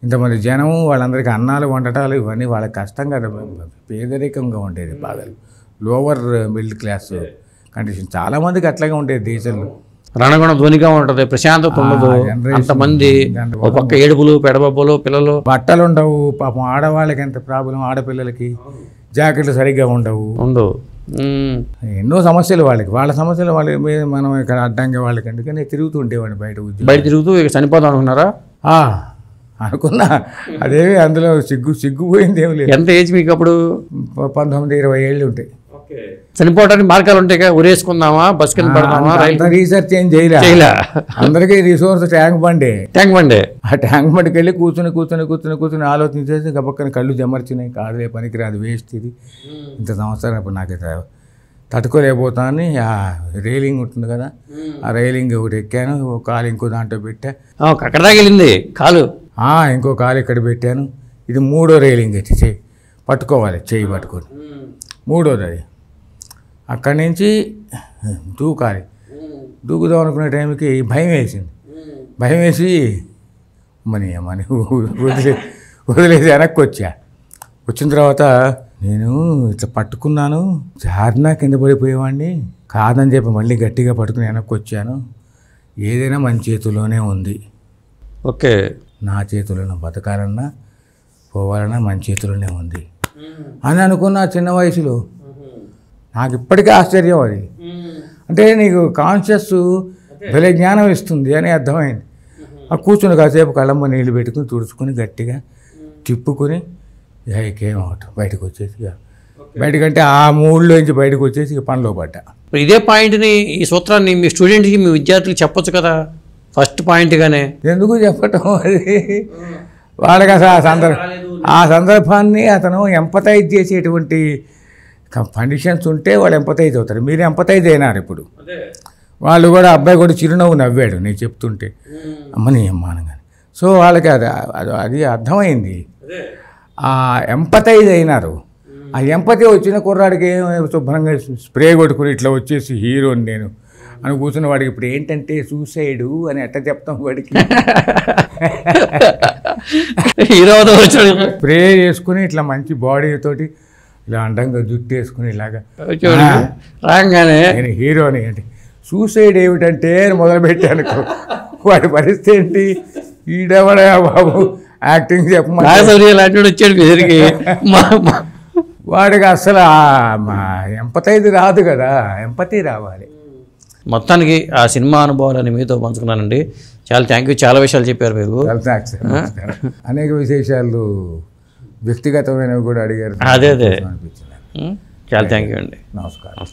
ఇంతమంది జనము, వాళ్ళందరికీ అన్నాలు వండటాలు ఇవన్నీ వాళ్ళకి కష్టం కదా. పేదరికంగా ఉండేది బాగా. లోవర్ మిడిల్ క్లాస్ కండిషన్ చాలామందికి అట్లాగే ఉండేది దేశంలో. రణగుణం ధ్వనిగా ఉంటుంది, ప్రశాంతత ఉండదు. అంతమంది ఒక పక్క ఏడుపులు, పెడబొబ్బలు, పిల్లలు, బట్టలు ఉండవు. పాపం ఆడవాళ్ళకి ఎంత ప్రాబ్లం, ఆడపిల్లలకి జాకెట్లు సరిగ్గా ఉండవు. ఎన్నో సమస్యలు వాళ్ళకి. వాళ్ళ సమస్యలు వాళ్ళ మీద మనం ఇక్కడ అడ్డంగా వాళ్ళకి అందుకని తిరుగుతూ ఉండేవాడిని బయట తిరుగుతూ. ఇక చనిపోదాం అనుకున్నారా? అనుకున్నా. అదేమి అందులో సిగ్గుపోయింది ఏమి లేదు. ఎంత ఏజ్ మీకు అప్పుడు? 19-20 ఏళ్ళు ఉంటాయి. చనిపోవడానికి మార్గాలు ఉంటాయి. ఉరేసుకుందామా, బస్ కింద పడదామా? రీసెర్చ్ ఏం చేయలే. అందరికీ రిసోర్స్ ట్యాంక్ బండి. ఆ ట్యాంక్ బండికి వెళ్ళి కూర్చుని ఆలోచించేసి గబక్కన కళ్ళు జమర్చినాయి. కాదులే, పనికిరాదు, వేస్ట్ ఇది. ఇంత సంవత్సరం అప్పుడు నాకు తట్టుకోలేకపోతాను. ఆ రైలింగ్ ఉంటుంది కదా, ఆ రైలింగ్ ఒకటి ఎక్కాను. కాలు ఇంకో దాంట్లో పెట్టా. అక్కడ దాకా వెళ్ళింది కాలు. ఇంకో కాలు ఇక్కడ పెట్టాను. ఇది 3వ రైలింగ్ అయితే చెయ్యి పట్టుకోవాలి, చెయ్యి పట్టుకొని 3వది అది. అక్కడి నుంచి దూకుదాం అనుకునే టైంకి భయం వేసింది. భయం వేసి మని వదిలేసి వెనక్కి వచ్చిన తర్వాత నేను ఇట్లా పట్టుకున్నాను. జారినా కింద పడిపోయేవాడిని కాదని చెప్పి మళ్ళీ గట్టిగా పట్టుకుని వెనక్కి వచ్చాను. ఏదైనా మన చేతిలోనే ఉంది. నా చేతిలోనే బతకాలన్నా పోవాలన్నా మన చేతిలోనే ఉంది అని అనుకున్న చిన్న వయసులో. నాకు ఇప్పటికీ ఆశ్చర్యం అది. అంటే నీకు కాన్షియస్ భలే జ్ఞానం ఇస్తుంది అని అర్థమైంది. కూర్చుని కాసేపు కళ్ళమ్మ నీళ్ళు పెట్టుకుని తుడుచుకొని గట్టిగా తిప్పుకొని ఏమవటం బయటకు వచ్చేసి, బయటకంటే ఆ మూడ్లోంచి బయటకు వచ్చేసి పనిలో పడ్డా. ఇదే పాయింట్ని, ఈ సూత్రాన్ని మీ స్టూడెంట్కి, మీ విద్యార్థులకు చెప్పొచ్చు కదా ఫస్ట్ పాయింట్గానే. ఎందుకు చెప్పటం? అది వాళ్ళకి అసలు ఆ సందర్భాన్ని అతను ఎంపతైజ్ చేసేటువంటి కండిషన్స్ ఉంటే వాళ్ళు ఎంపతైజ్ అవుతారు. మీరు ఎంపతైజ్ అయినారు. ఇప్పుడు వాళ్ళు కూడా, అబ్బాయి కూడా చిరునవ్వు నవ్వాడు నేను చెప్తుంటే, అమ్మని అమ్మానగానే. సో వాళ్ళకి అది అర్థమైంది. ఆ ఎంపతైజ్ అయినారు. ఆ ఎంపతి వచ్చిన కుర్రాడికి శుభ్రంగా స్ప్రే కొట్టుకుని ఇట్లా వచ్చేసి హీరోని నేను అని కూర్చున్న వాడికి ఇప్పుడు ఏంటంటే సూసైడు అని ఎట్లా చెప్తాం వాడికి? హీరో స్ప్రే చేసుకుని ఇట్లా మంచి బాడీ తోటి ఇలా అండంగా జుట్టు వేసుకుని ఇలాగా రాగానే నేను హీరోని అంటే సూసైడ్ ఏమిటంటే మొదలుపెట్టాను. వాడి పరిస్థితి ఏంటి? ఈడెవడా బాబు యాక్టింగ్ చెప్పమని వచ్చాడు పేరుకి. వాడికి అసలు ఎంపతైజ్ రాదు కదా, ఎంపతి రావాలి. మొత్తానికి ఆ సినిమా అనుభవాలని మీతో పంచుకున్నానండి. చాలా థ్యాంక్ యూ. చాలా విషయాలు చెప్పారు మీరు. అనేక విశేషాలు వ్యక్తిగతమైనవి కూడా అడిగారు. అదే చాలా థ్యాంక్ యూ అండి. నమస్కారం.